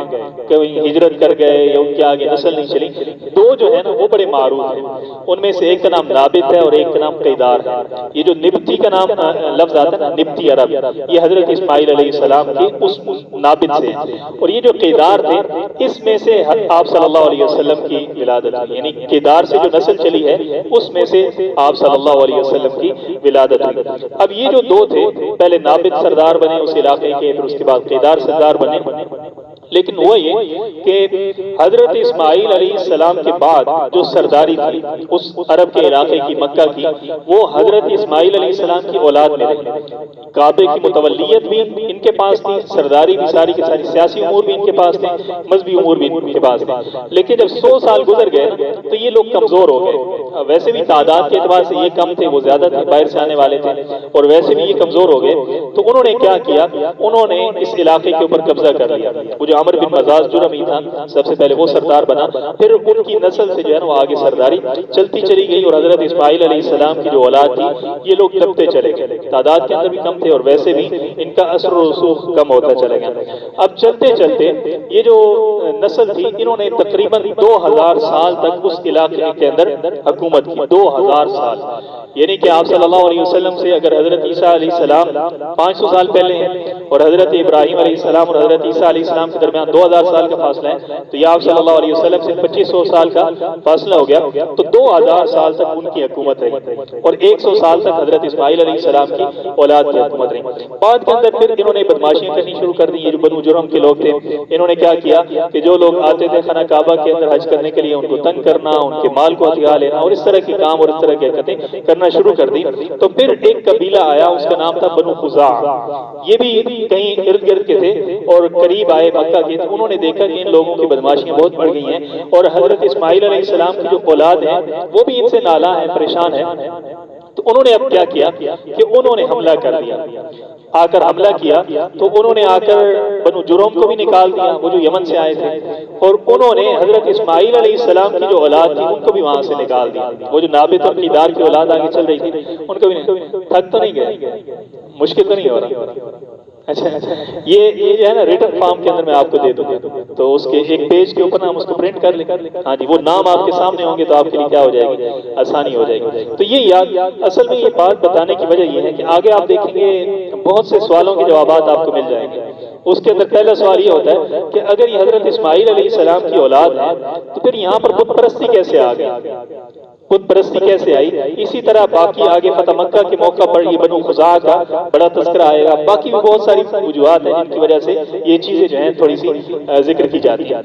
کہیں ہجرت کر گئے یا ان کے آگے نسل نہیں چلی۔ 2 جو ہے نا وہ بڑے معروف ہیں، ان میں سے ایک کا نام نابت ہے اور ایک کا نام قیدار ہے۔ یہ جو نبتی کا نام لفظ آتا ہے نا، نبتی عرب، یہ حضرت اسماعیل علیہ السلام کی اس نابت سے ہیں۔ اور یہ جو قیدار تھے، اس میں سے آپ صلی اللہ علیہ وسلم کی ولادت ہوئی، یعنی قیدار سے جو نسل چلی ہے اس میں سے آپ صلی اللہ علیہ وسلم کی ولادت ہوئی۔ اب یہ جو 2 تھے، پہلے نابت سردار بنے اس علاقے کے، پھر اس کے بعد قیدار سردار بنے۔ لیکن وہ یہ کہ حضرت اسماعیل علیہ السلام کے بعد جو سرداری تھی اس عرب کے علاقے کی، مکہ کی، وہ حضرت اسماعیل علیہ السلام کی اولاد میں رہی۔ کعبے کی متولیت بھی ان کے پاس تھی، سرداری بھی ساری کی ساری، سیاسی امور بھی ان کے پاس تھے، مذہبی امور بھی ان کے پاس تھے۔ لیکن جب 100 سال گزر گئے تو یہ لوگ کمزور ہو گئے۔ ویسے بھی تعداد کے اعتبار سے یہ کم تھے، وہ زیادہ تھے، باہر سے آنے والے تھے، اور ویسے بھی یہ کمزور ہو گئے۔ تو انہوں نے کیا کیا، انہوں نے اس علاقے کے اوپر قبضہ کر لیا۔ وہ جو عمر بن مزاز جرمی تھا، سب سے پہلے وہ سردار بنا، پھر ان کی نسل سے جو ہے نا وہ آگے سرداری چلتی چلی گئی، اور حضرت اسماعیل علیہ السلام کی جو اولاد تھی یہ لوگ دبتے چلے گئے، تعداد کے اندر بھی کم تھے اور ویسے بھی ان کا اثر و رسوخ کم ہوتا چلے گیا۔ اب چلتے چلتے یہ جو نسل تھی، انہوں نے تقریباً 2000 سال تک اس علاقے کے اندر حکومت کی، 2000 سال، یعنی کہ آپ صلی اللہ علیہ وسلم سے اگر حضرت عیسیٰ علیہ السلام 500 سال پہلے ہیں اور حضرت ابراہیم علیہ السلام اور حضرت عیسیٰ علیہ السلام کے درمیان 2000 سال کا فاصلہ ہے، تو یہ آپ صلی اللہ علیہ وسلم سے 2500 سال کا فاصلہ ہو گیا، تو 2000 سال تک ان کی حکومت رہی، اور 100 سال تک حضرت اسماعیل علیہ السلام کی اولاد کی حکومت رہی۔ بعد کے اندر پھر انہوں نے بدماشیاں کرنی شروع کر دی۔ یہ جو بنو جرہم کے لوگ تھے، انہوں نے کیا کیا کہ جو لوگ آتے تھے خانہ کعبہ کے اندر حج کرنے کے لیے، ان کو تنگ کرنا، ان کے مال کو ہتھیا لینا، اور اس طرح کے کام اور اس طرح کی حرکتیں کرنا شروع کر دی۔ تو پھر ایک قبیلہ آیا، اس کا نام تھا بنو خزاعہ، یہ بھی کہیں ارد گرد کے تھے اور قریب آئے مکہ کے، تو انہوں نے دیکھا کہ ان لوگوں کی بدماشیاں بہت بڑھ گئی ہیں، اور حضرت اسماعیل علیہ السلام کی جو اولاد ہیں وہ بھی ان سے نالاں ہیں، پریشان ہیں۔ تو انہوں نے اب کیا کیا کہ انہوں نے حملہ کر دیا، آ کر حملہ کیا، تو انہوں نے آ کر بنو جرہم کو بھی نکال دیا، وہ جو یمن سے آئے تھے، اور انہوں نے حضرت اسماعیل علیہ السلام کی جو اولاد تھی ان کو بھی وہاں سے نکال دیا۔ وہ جو نابت اور قیدار کی اولاد آگے چل رہی تھی ان کو بھی تھک تو نہیں گئے، مشکل تو نہیں ہو رہا؟ اچھا یہ جو ہے نا ریٹن فارم کے اندر میں آپ کو دے دوں گا، تو اس کے ایک پیج کے اوپر ہم اس کو پرنٹ کر لیں۔ ہاں جی، وہ نام آپ کے سامنے ہوں گے تو آپ کے لیے کیا ہو جائے گی، آسانی ہو جائے گی۔ تو یہ یاد، اصل میں یہ بات بتانے کی وجہ یہ ہے کہ آگے آپ دیکھیں گے بہت سے سوالوں کے جوابات آپ کو مل جائیں گے۔ اس کے اندر پہلا سوال یہ ہوتا ہے کہ اگر یہ حضرت اسماعیل علیہ السلام کی اولاد ہے تو پھر یہاں پر بت پرستی کیسے آ گئی، بت پرستی کیسے آئی؟ اسی طرح باقی آگے فتح مکہ کے موقع پر یہ بنو خزاعہ کا بڑا تذکرہ آئے گا، باقی بھی بہت ساری وجوہات ہیں جن کی وجہ سے یہ چیزیں جو ہیں تھوڑی سی ذکر کی جاتی ہیں۔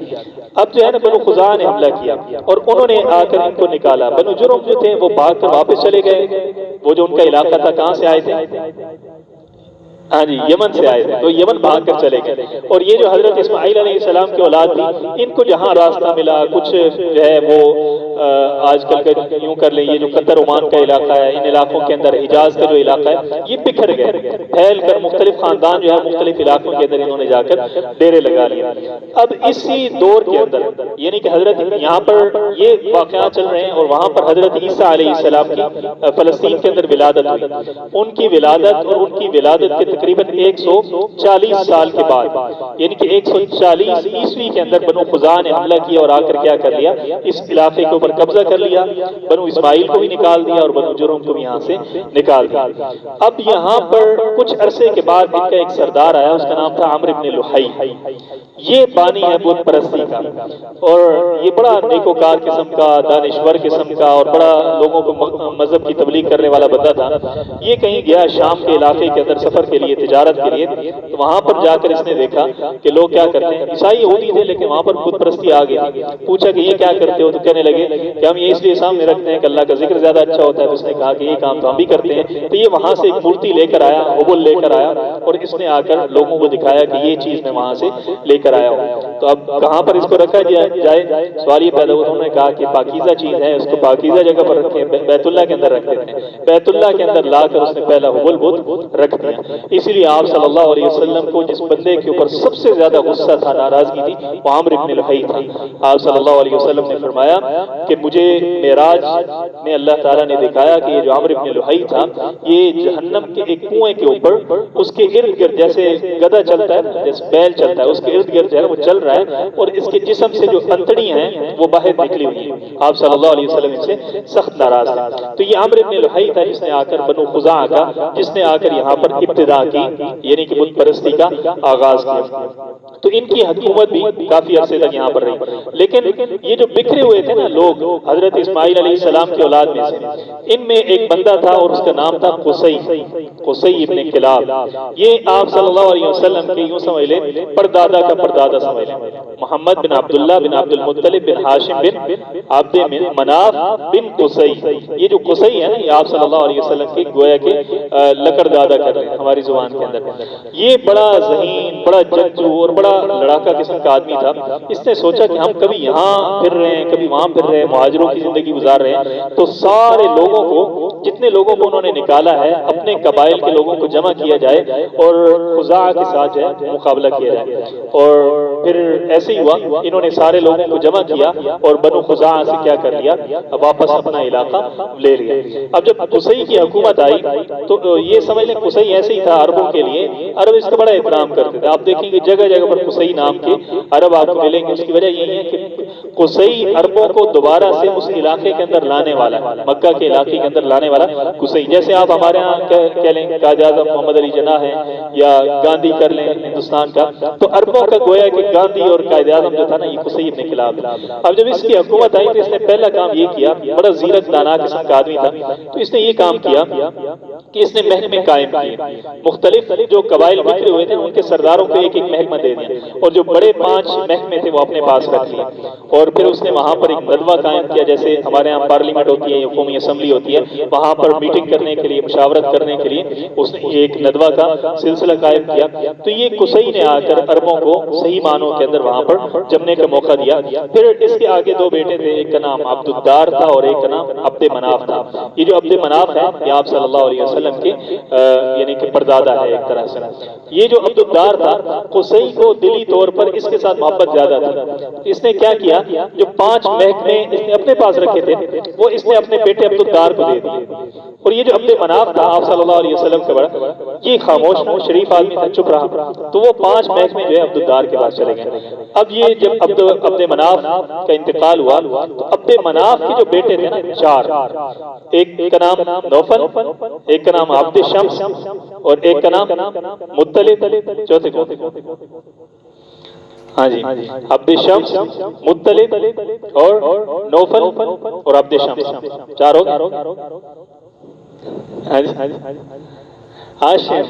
اب جو ہے نا بنو خزاعہ نے حملہ کیا اور انہوں نے آ کر ان کو نکالا۔ بنو جرہم جو تھے وہ بھاگ کر واپس چلے گئے، وہ جو ان کا علاقہ تھا، کہاں سے آئے تھے؟ ہاں جی یمن سے آئے تھے، تو یمن بھاگ کر چلے گئے، اور یہ جو حضرت اسماعیل علیہ السلام کی اولاد تھی، ان کو جہاں راستہ ملا، کچھ جو ہے وہ آج کل کا یوں کر لیں، یہ جو قطر عمان کا علاقہ ہے، ان علاقوں کے اندر حجاز کا جو علاقہ ہے، یہ بکھر گئے، پھیل کر مختلف خاندان جو ہے مختلف علاقوں کے اندر انہوں نے جا کر ڈیرے لگا لیے۔ اب اسی دور کے اندر یعنی کہ حضرت یہاں پر یہ واقعات چل رہے ہیں، اور وہاں پر حضرت عیسیٰ علیہ السلام کی فلسطین کے اندر ولادت ہوئی۔ ان کی ولادت اور ان کی ولادت کے تقریباً 140 سال کے بعد، یعنی کہ 140 عیسوی کے اندر بنو خزاعہ نے حملہ کیا اور آ کر کیا کر لیا، اس علاقے کے اوپر قبضہ کر لیا، بنو اسماعیل کو بھی نکال دیا اور بنو جرہم کو بھی یہاں سے نکال دیا۔ اب یہاں پر کچھ عرصے کے بعد ان کا ایک سردار آیا، اس کا نام تھا عمرو بن لحی، یہ بانی ہے بت پرستی کا، اور یہ بڑا نیکوکار قسم کا، دانشور قسم کا، اور بڑا لوگوں کو مذہب کی تبلیغ کرنے والا بندہ تھا۔ یہ کہیں گیا شام کے علاقے کے اندر سفر کے لیے، تجارت کے لیے، تو وہاں پر جا کر اس نے دیکھا کہ لوگ کیا کرتے ہیں، عیسائی یہودی تھے لیکن وہاں پر بت پرستی آ گئی تھی۔ پوچھا کہ یہ کیا کرتے ہو، تو کہنے لگے کہ ہم یہ اس لیے سامنے رکھتے ہیں کہ اللہ کا ذکر زیادہ اچھا ہوتا ہے۔ تو اس نے کہا کہ یہ کام تو ہم بھی کرتے ہیں۔ تو یہ وہاں سے ایک مورتی لے کر آیا، حبل لے کر آیا، اور اس نے آ کر لوگوں کو دکھایا کہ یہ چیز میں وہاں سے لے کر آیا ہوں۔ تو اب کہاں پر اس کو رکھا جائے، سوال یہ پیدا ہوا، انہوں نے کہا کہ پاکیزہ چیز ہے، اس کو پاکیزہ جگہ پر رکھیں، بیت اللہ کے اندر رکھ دیتے ہیں۔ بیت اللہ کے اندر لا کر اس نے پہلا حبل بت رکھ دیا۔ اسی لیے آپ صلی اللہ علیہ وسلم کو جس بندے کے اوپر سب سے زیادہ غصہ تھا، ناراضگی تھی، وہ عمرو بن لحی تھا۔ آپ صلی اللہ علیہ وسلم نے فرمایا کہ مجھے معراج میں اللہ تعالیٰ نے دکھایا کہ یہ جو عمرو بن لحی تھا، یہ جہنم کے ایک کنویں کے اوپر اس کے ارد گرد جیسے گدھا چلتا ہے، جیسے بیل چلتا ہے، اس کے ارد گرد جو ہے وہ چل رہا ہے، اور اس کے جسم سے جو انتڑیاں ہیں وہ باہر نکلی ہوئی ہیں۔ آپ صلی اللہ علیہ وسلم سے سخت ناراض تھے۔ تو یہ عمرو بن لحی تھا جس نے آ کر بنو خزاعہ کا، جس نے آ کر یہاں پر ابتدا کی، یعنی کہ بت پرستی کا آغاز کیا۔ تو ان کی حکومت بھی کافی عرصے تک یہاں پر رہی، لیکن یہ جو بکھرے ہوئے تھے نا لوگ حضرت اسماعیل علیہ السلام کی اولاد میں سے، ان میں ایک بندہ تھا اور اس کا نام تھا قصی ابن کلاب۔ یہ آپ صلی اللہ علیہ وسلم کے یوں سمجھ لیں پردادا کا پردادا سمجھ لیں، محمد بن عبداللہ بن عبد المطلب بن ہاشم بن عبد مناف بن قصی۔ یہ جو قصی ہے نا، یہ آپ صلی اللہ علیہ وسلم کے گویا کے لکڑ دادا کر رہے ہیں ہماری زبان کے اندر۔ یہ بڑا ذہین، بڑا جنگجو اور بڑا لڑاکا قسم کا آدمی تھا۔ اس نے سوچا کہ ہم کبھی یہاں پھر رہے ہیں، کبھی وہاں پھر رہے ہیں، مہاجروں کی زندگی گزار رہے ہیں، تو سارے لوگوں کو، جتنے لوگوں کو انہوں نے نکالا ہے، اپنے قبائل کے لوگوں کو جمع کیا جائے اور خزاعہ کے ساتھ جو ہے مقابلہ کیا جائے۔ اور پھر ایسے ہی ہوا، انہوں نے سارے لوگوں کو جمع کیا اور بنو خزاعہ سے کیا کر لیا، واپس اپنا علاقہ لے لیا۔ اب جب قصی کی حکومت آئی تو یہ سمجھ لیں قصی ایسے ہی تھا عربوں کے لیے، عرب اس کا بڑا احترام کرتے تھے۔ آپ دیکھیں گے جگہ جگہ پر قصی نام کے عرب آپ کو ملیں گے۔ اس کی وجہ یہی ہے کہ قصی عربوں کو دوبارہ سے اس علاقے کے اندر لانے والا، مکہ کے علاقے کے اندر لانے والا قصی۔ جیسے آپ ہمارے ہاں کہہ لیں قائد اعظم محمد علی جناح ہے، یا گاندھی کر لیں ہندوستان کا، تو عربوں کا گویا کہ گاندھی اور قائد اعظم جو تھا نا، یہ قصی ابن کلاب۔ اب جب اس کی حکومت آئی تو اس نے پہلا کام یہ کیا، بڑا زیرک دانا قسم کا آدمی تھا، تو اس نے یہ کام کیا کہ اس نے محکمے قائم کیے، مختلف جو قبائل بکھرے ہوئے تھے ان کے سرداروں کو ایک ایک محکمہ دے دیا، اور جو بڑے 5 محکمے تھے وہ اپنے پاس رکھ لیے۔ اور پھر اس نے وہاں پر ایک ندوہ قائم کیا، جیسے ہمارے یہاں پارلیمنٹ ہوتی ہے، قومی اسمبلی ہوتی ہے، وہاں پر میٹنگ کرنے کے لیے، مشاورت کرنے کے لیے اس نے ایک ندوہ کا سلسلہ قائم کیا۔ تو یہ قصی نے آ کر عربوں کو صحیح معنوں کے اندر وہاں پر جمنے کا موقع دیا۔ پھر اس کے آگے 2 بیٹے تھے، ایک کا نام عبد الدار تھا اور ایک کا نام عبد مناف تھا۔ یہ جو عبد مناف ہے یہ آپ صلی اللہ علیہ وسلم کے یعنی کہ پردادا ہے ایک طرح سے۔ یہ جو عبد الدار تھا، قصی کو دلی طور پر اس کے ساتھ محبت زیادہ تھی، اس نے کیا کیا، جو 5 محکمے اس نے اپنے پاس رکھے تھے وہ اس نے اپنے بیٹے عبد الدار کو دے دیے۔ اور یہ جو عبد مناف تھا آپ صلی اللہ علیہ وسلم کا بڑا، یہ خاموش شریف آدمی تھا، چپ رہا، تو وہ 5 محکمے جو ہے عبد الدار کے پاس چلے گئے۔ اب یہ جب عبد مناف کا انتقال ہوا تو عبد مناف کے جو بیٹے تھے نا 4، ایک کا نام نوفل، ایک کا نام عبد شمس، اور ایک کا نام مطلب، چوتھے کو ہاں جی عبد شمس، مطلب اور نوفل اور عبد شمس، 4 ہو گئے۔ ہاشم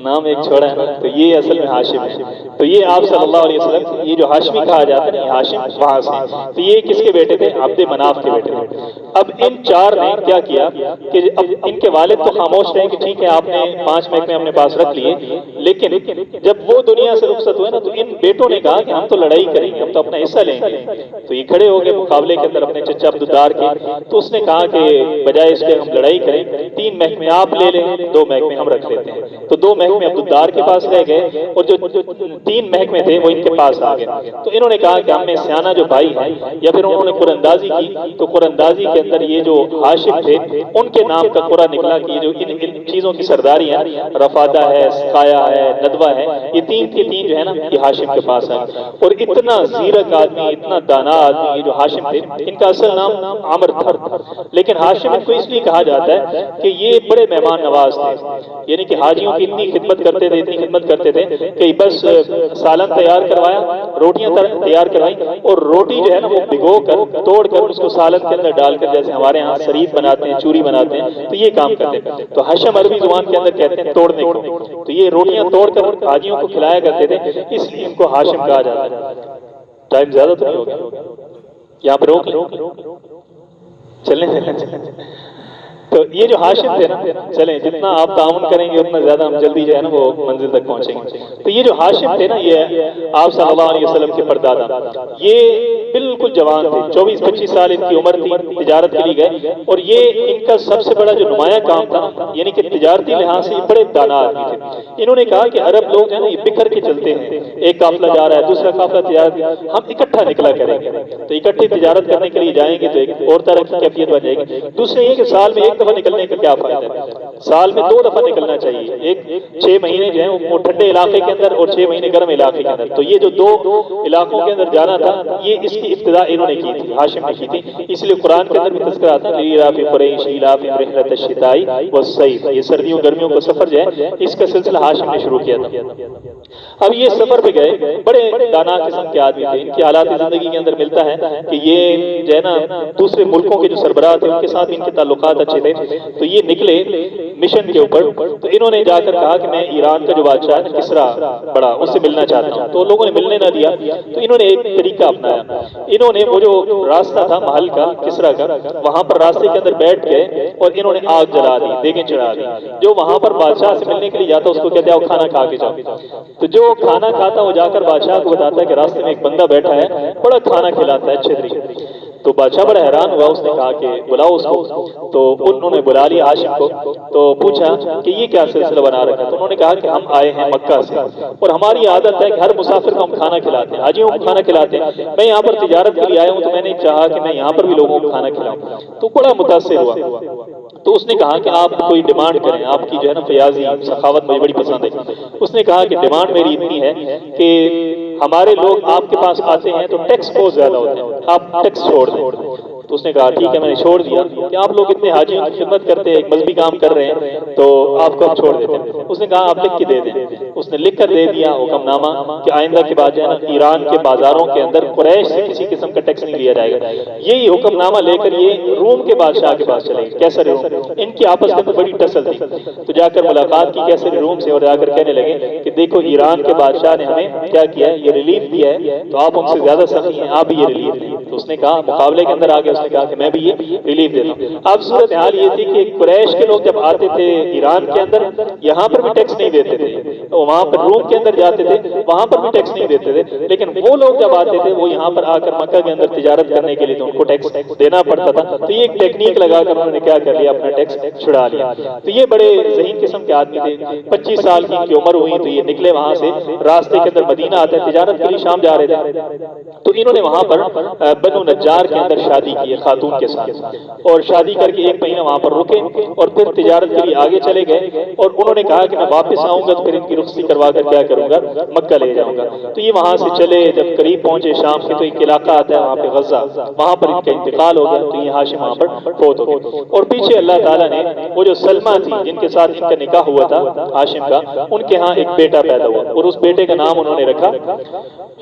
نام ایک چھوڑا ہے نا، تو یہ اصل میں ہاشم ہے. تو یہ آپ صلی اللہ علیہ وسلم، یہ جو ہاشمی کہا جاتا ہے نا، یہ ہاشم وہاں سے. تو یہ کس کے بیٹے تھے؟ عبد مناف کے بیٹے تھے. اب ان چار نے کیا کیا کہ اب ان کے والد تو خاموش رہے کہ ٹھیک ہے آپ نے 5 محکمے اپنے پاس رکھ لیے، لیکن جب وہ دنیا سے رخصت ہوئے نا تو ان بیٹوں نے کہا کہ ہم تو لڑائی کریں گے، ہم تو اپنا حصہ لیں گے. تو یہ کھڑے ہو گئے مقابلے کے اندر اپنے چچا عبدالدار کے. تو اس نے کہا کہ بجائے اس کے ہم لڑائی کریں، 3 محکمے آپ لے لیں، 2 محکمے ہم رکھ لیتے ہیں. تو 2 محکمے عبدالدار کے پاس رہ گئے اور جو 3 محکمے تھے وہ ان کے پاس آ گئے. تو انہوں نے کہا کہ ہم میں سیانہ جو بھائی ہیں، یا پھر انہوں نے قراندازی کی. تو قراندازی کے اندر یہ جو ہاشم تھے ان کے نام کا قرآن نکلا کہ یہ جو ان چیزوں کی سرداری ہے، رفادہ ہے، سقایا ہے، ندوہ ہے، یہ 3 کے 3 جو ہے نا یہ ہاشم کے پاس آئے. اور اتنا زیرک آدمی، اتنا دانا آدمی یہ جو ہاشم تھے، ان کا اصل نام عامر تھا، لیکن ہاشم ان کو اس لیے کہا جاتا ہے کہ یہ بڑے مہمان نواز تھے. یعنی کہ حاجیوں کی اتنی خدمت کرتے تھے، اتنی خدمت کرتے تھے کہ بس سالن تیار کروایا، روٹیاں تیار کروائی، اور روٹی جو ہے نا وہ بھگو کر توڑ کر اس کو سالن کے اندر ڈال کر، جیسے ہمارے ہاں سریت بناتے ہیں، چوری بناتے ہیں، تو یہ کام کرتے. تو حشم عربی زبان کے اندر کہتے ہیں توڑنے کو. تو یہ روٹیاں توڑ کر حاجیوں کو کھلایا کرتے تھے، اس لیے ان کو ہاشم کہا جاتا ہے. ٹائم زیادہ تو نہیں ہو گیا؟ یہاں پہ روک چلیں. تو یہ جو ہاشم تھے نا، چلیں جتنا آپ تعاون کریں گے اتنا زیادہ ہم جلدی جو ہے نا وہ منزل تک پہنچیں گے. تو یہ جو ہاشم تھے نا، یہ آپ صلی اللہ علیہ وسلم کے پردادا، یہ بالکل جوان تھے، 24-25 سال ان کی عمر تھی. تجارت کے لیے گئے، اور یہ ان کا سب سے بڑا جو نمایاں کام تھا، یعنی کہ تجارتی لحاظ سے بڑے دانا آدمی تھے. انہوں نے کہا کہ عرب لوگ ہیں نا یہ بکھر کے چلتے ہیں، ایک قافلہ جا رہا ہے، دوسرا قافلہ تجارت، ہم اکٹھا نکلا کریں گے. تو اکٹھی تجارت کرنے کے لیے جائیں گے تو ایک اور طرح کی کیفیت بن جائے گی. دوسرے یہ کہ سال میں ایک دفعہ نکلنے کا کیا فائدہ ہے؟ سال میں 2 دفعہ نکلنا چاہیے. ایک 6 مہینے جو ہیں وہ ٹھنڈے علاقے کے اندر، اور 6 مہینے گرم علاقے کے اندر. تو یہ جو 2 علاقوں کے اندر جانا تھا، یہ اس کی ابتدا انہوں نے کی تھی، ہاشم نے کی تھی. اس لیے قرآن کے اندر بھی تذکرہ آتا ہے لیلاف قریش ایلافہم رحلۃ الشتاء والصیف. یہ سردیوں گرمیوں کا سفر جو ہے اس کا سلسلہ ہاشم نے شروع کیا تھا. اب یہ سفر پہ گئے، بڑے دانا قسم کے آدمی تھے. ان کی حالات زندگی کے اندر ملتا ہے کہ یہ جو ہے نا دوسرے ملکوں کے جو سربراہ تھے ان کے ساتھ ان کے تعلقات اچھے تھے. تو یہ نکلے مشن کے اوپر. تو انہوں نے جا کر کہا کہ میں ایران کا جو بادشاہ ہے نا کسرا بڑا، اس سے ملنا چاہتا ہوں. تو لوگوں نے ملنے نہ دیا. تو انہوں نے ایک طریقہ اپنایا. انہوں نے وہ جو راستہ تھا محل کا کسرا کا، وہاں پر راستے کے اندر بیٹھ گئے اور انہوں نے آگ جلا دی، دیگیں چڑھا دی. جو وہاں پر بادشاہ سے ملنے کے لیے جاتا اس کو کہتے ہیں کھانا کھا کے جاؤ. تو جو کھانا کھاتا وہ جا کر بادشاہ کو بتاتا ہے کہ راستے میں ایک بندہ بیٹھا ہے، بڑا کھانا کھلاتا ہے اچھے طریقے. تو بادشاہ بڑا حیران ہوا، اس نے کہا کہ بلاؤ اس کو. تو انہوں نے بلا لیا ہاشم کو. تو پوچھا کہ یہ کیا سلسلہ بنا رکھا ہے؟ تو انہوں نے کہا کہ ہم آئے ہیں مکہ سے، اور ہماری عادت ہے کہ ہر مسافر کو ہم کھانا کھلاتے ہیں، حاجیوں کو کھانا کھلاتے ہیں. میں یہاں پر تجارت کے لیے آیا ہوں، تو میں نے چاہا کہ میں یہاں پر بھی لوگوں کو کھانا کھلاؤں. تو بڑا متاثر ہوا. تو اس نے کہا کہ آپ کوئی ڈیمانڈ کریں، آپ کی جو ہے نا فیاضی سخاوت مجھے بڑی پسند ہے. اس نے کہا کہ ڈیمانڈ میری اتنی ہے کہ ہمارے لوگ آپ کے پاس آتے ہیں تو ٹیکس بہت زیادہ ہوتے ہیں، آپ ٹیکس چھوڑ دیں. تو اس نے کہا ٹھیک ہے، میں نے چھوڑ دیا کہ آپ لوگ اتنے حاجیوں کی خدمت کرتے ہیں، ایک مذہبی کام کر رہے ہیں، تو آپ کو ہم چھوڑ دیتے ہیں. اس نے کہا آپ لکھ کے دے دیں. اس نے لکھ کر دے دیا حکم نامہ کہ آئندہ کے بعد جو ہے نا ایران کے بازاروں کے اندر قریش سے کسی قسم کا ٹیکس نہیں لیا جائے گا. یہی حکم نامہ لے کر یہ روم کے بادشاہ کے پاس چلے گئے. کیسر روم، ان کی آپس میں بڑی ٹسل تھی. تو جا کر ملاقات کی کیسر روم سے، اور جا کر کہنے لگے کہ دیکھو ایران کے بادشاہ نے ہمیں کیا کیا ہے، یہ ریلیف دیا ہے، تو آپ ان سے زیادہ سخی ہیں، آپ بھی یہ ریلیف دیں. تو اس نے کہا مقابلے کے اندر آگے اس نے کہا کہ میں بھی یہ ریلیف دیتا ہوں. اب صورتحال یہ تھی کہ قریش کے لوگ جب آتے تھے ایران کے اندر، یہاں پر بھی ٹیکس نہیں دیتے تھے. وہاں پر روم کے اندر جاتے تھے، وہاں پر بھی ٹیکس نہیں دیتے تھے. لیکن وہ لوگ جب آتے تھے وہ یہاں پر آ کر مکہ کے اندر تجارت کرنے کے لیے تو ان کو ٹیکس دینا پڑتا تھا. تو یہ ایک ٹیکنیک لگا کر انہوں نے کیا کر لیا، اپنا ٹیکس چھڑا لیا. تو یہ بڑے ذہین قسم کے آدمی تھے. 25 سال کی ان کی عمر ہوئی تو یہ نکلے وہاں سے. راستے کے اندر مدینہ آتے تجارت کے لیے شام جا رہے تھے. تو انہوں نے وہاں پر بنو نجار کے اندر شادی کی خاتون کے ساتھ، اور شادی کر کے 1 مہینہ وہاں پر رکے اور پھر تجارت کے لیے آگے چلے گئے. اور انہوں نے کہا کہ میں واپس آؤں گا تو پھر ان کی رخصتی کروا کر کیا کروں گا، مکہ لے جاؤں گا. تو یہ وہاں سے چلے، جب قریب پہنچے شام کے تو ایک علاقہ آتا ہے وہاں پہ غزہ، وہاں پر ان کا انتقال ہو گیا. تو یہ ہاشم وہاں پر فوت ہو گئے. اور پیچھے اللہ تعالیٰ نے وہ جو سلمہ تھی جن کے ساتھ ان کا نکاح ہوا تھا ہاشم کا، ان کے ہاں ایک بیٹا پیدا ہوا، اور اس بیٹے کا نام انہوں نے رکھا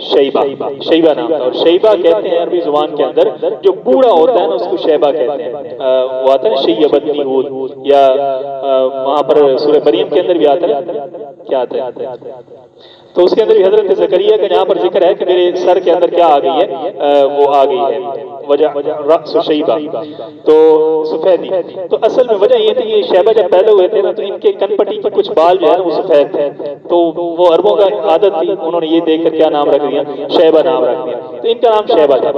شیبہ. شیبہ نام تھا. اور شیبہ کہتے ہیں عربی زبان کے اندر جو بوڑھا ہوتا ہے نا اس کو شیبہ کہتے ہیں. وہ آتا ہے شیبتنی ہود، یا وہاں پر سورہ مریم کے اندر بھی آتا ہے، کیا آتا ہے تو اس کے اندر بھی حضرت زکریا کا جہاں پر ذکر ہے کہ میرے سر کے اندر کیا آ گئی ہے، وہ آ گئی ہے وجہ رأس شیبہ، تو سفیدی. تو اصل میں وجہ یہ تھی کہ شیبہ جب پیدا ہوئے تھے نا تو ان کے کن پٹی کے کچھ بال جو ہے نا وہ سفید تھے، تو وہ عربوں کا عادت تھی، انہوں نے یہ دیکھ کر کیا نام رکھ دیا، شیبہ نام رکھ دیا، تو ان کا نام شیبہ تھا.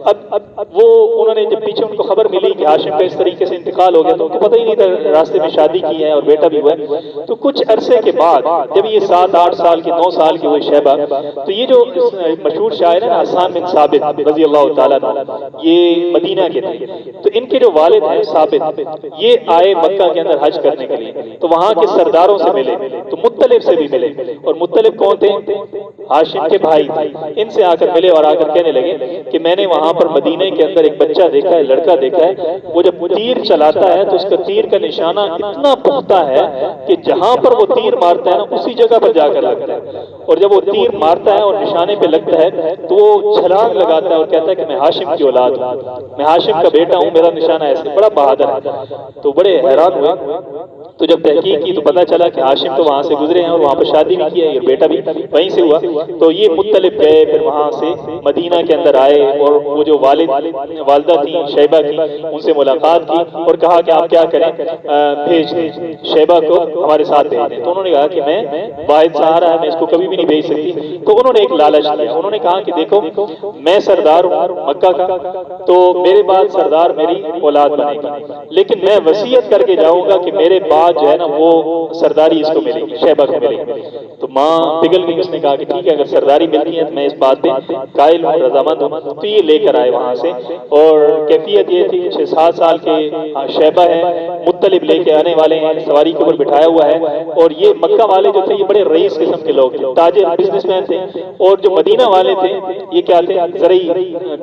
اب وہ انہوں نے جب پیچھے ان کو خبر ملی کہ ہاشم کا اس طریقے سے انتقال ہو گیا تو ان کو پتہ ہی نہیں تھا، راستے میں شادی کی ہے اور بیٹا بھی ہوا ہے. تو کچھ عرصے کے بعد جب یہ 7-8 سال کے 9 سال کے ہوئے شیبہ، تو یہ جو مشہور شاعر ہے نا حسان بن ثابت رضی اللہ تعالیٰ عنہ، یہ مدینہ کے تھے، تو ان کے جو والد ہیں ثابت، یہ آئے مکہ کے اندر حج کرنے کے لیے، تو وہاں کے سرداروں سے ملے، تو مطلب سے بھی ملے، اور مطلب کون تھے؟ ہاشم کے بھائی تھے. ان سے آ کر ملے اور آ کر کہنے لگے کہ میں نے وہاں پر مدینہ کے اندر ایک بچہ دیکھا ہے، لڑکا دیکھا ہے، وہ جب تیر چلاتا ہے تو اس کا تیر کا نشانہ اتنا پختہ ہے کہ جہاں پر وہ تیر مارتا ہے نا اسی جگہ پر جا کر لگتا ہے، اور جب وہ تیر مارتا ہے اور نشانے پہ لگتا ہے تو وہ چھلانگ لگاتا ہے اور کہتا ہے کہ میں ہاشم کی اولاد ہوں، میں ہاشم کا بیٹا ہوں، میرا نشانہ ایسے. بڑا بہادر ہے. تو بڑے حیران ہوئے. تو جب تحقیق کی تو پتا چلا کہ ہاشم تو وہاں سے گزرے ہیں اور وہاں پر شادی بھی کی ہے، یہ بیٹا بھی وہیں سے ہوا. تو یہ مطلب گئے، پھر وہاں سے مدینہ کے اندر آئے، اور وہ جو والدہ تھیں شیبہ کی، ان سے ملاقات کی اور کہا کہ آپ کیا کریں، بھیج دیں شیبہ کو، ہمارے ساتھ بھیج دیں. تو انہوں نے کہا کہ میں واحد سہارا ہے، میں اس کو کبھی بھی نہیں بھیج سکتی. تو انہوں نے ایک لالچ دیا، انہوں نے کہا کہ دیکھو میں سردار ہوں مکہ کا، تو میرے بعد سردار میری اولاد بنے گی، لیکن میں وصیت کر کے جاؤں گا کہ میرے بعد جو ہے نا وہ سرداری اس کو ملے گی، شیبہ کو ملے گی. تو ماں پگھل گئی، اس نے کہا کہ ٹھیک ہے اگر سرداری ملتی ہے تو میں اس بات پہ قائل ہوں، رضامند ہوں. تو یہ لے کر آئے وہاں سے، اور کیفیت یہ تھی کہ 6-7 سال کے شیبہ ہے، مطلب لے کے آنے والے ہیں، سواری کے اوپر بٹھایا ہوا ہے. اور یہ مکہ والے جو تھے یہ بڑے رئیس قسم کے لوگ تھے، تاجر بزنس مین تھے، اور جو مدینہ والے تھے یہ کیا تھے، زرعی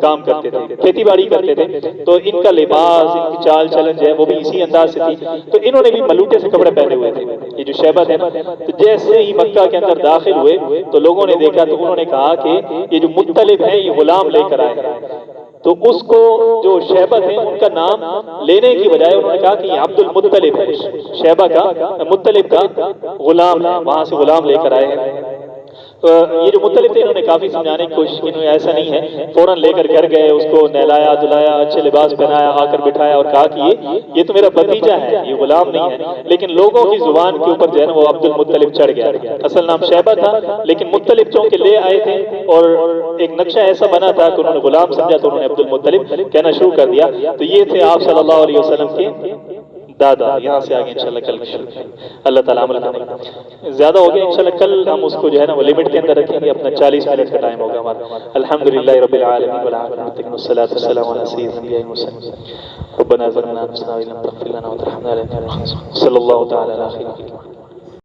کام کرتے تھے، کھیتی باڑی کرتے تھے. تو ان کا لباس، ان کی چال چلن جو ہے وہ بھی اسی انداز سے تھی. تو انہوں نے بھی ملوٹے سے کپڑے پہنے ہوئے تھے، یہ جو شیبہ تھے نا. تو جیسے ہی مکہ کے اندر داخل ہوئے تو لوگوں نے دیکھا تو انہوں نے کہا کہ یہ جو مطلب ہے یہ غلام لے کر آئے ہیں. تو اس کو جو شیبہ تھے ان کا نام لینے کی بجائے انہوں نے کہا کہ یہ عبد المطلب ہے، شیبہ کا مطلب کا غلام ہے، وہاں سے غلام لے کر آئے ہیں. یہ جو مطلب تھے انہوں نے کافی سمجھانے کی کوشش کی، انہوں ایسا نہیں ہے، فوراً لے کر گھر گئے، اس کو نہلایا دھلایا، اچھے لباس پہنایا، آ کر بٹھایا اور کہا کہ یہ تو میرا بھتیجا ہے، یہ غلام نہیں ہے. لیکن لوگوں کی زبان کے اوپر جو ہے نا وہ عبد المطلب چڑھ گیا. اصل نام شیبہ تھا لیکن مطلب چونکہ لے آئے تھے اور ایک نقشہ ایسا بنا تھا کہ انہوں نے غلام سمجھا تو انہوں نے عبد المطلب کہنا شروع کر دیا. تو یہ تھے آپ صلی اللہ علیہ وسلم کے دادا. یہاں سے آگے انشاءاللہ کل شروع کریں، اللہ تعالیٰ عمل کریں. زیادہ ہو گیا انشاءاللہ، کل ہم اس کو جو ہے نا وہ لمٹ کے اندر رکھیں گے، اپنا 40 منٹ کا ٹائم ہوگا ہمارا. الحمدللہ رب العالمین والعاقبۃ والصلاۃ والسلام علی سید الانبیاء والمرسلین. ربنا ظلمنا انفسنا وان لم تغفر لنا وترحمنا لنكونن من الخاسرين. صلی اللہ تعالی علی خیر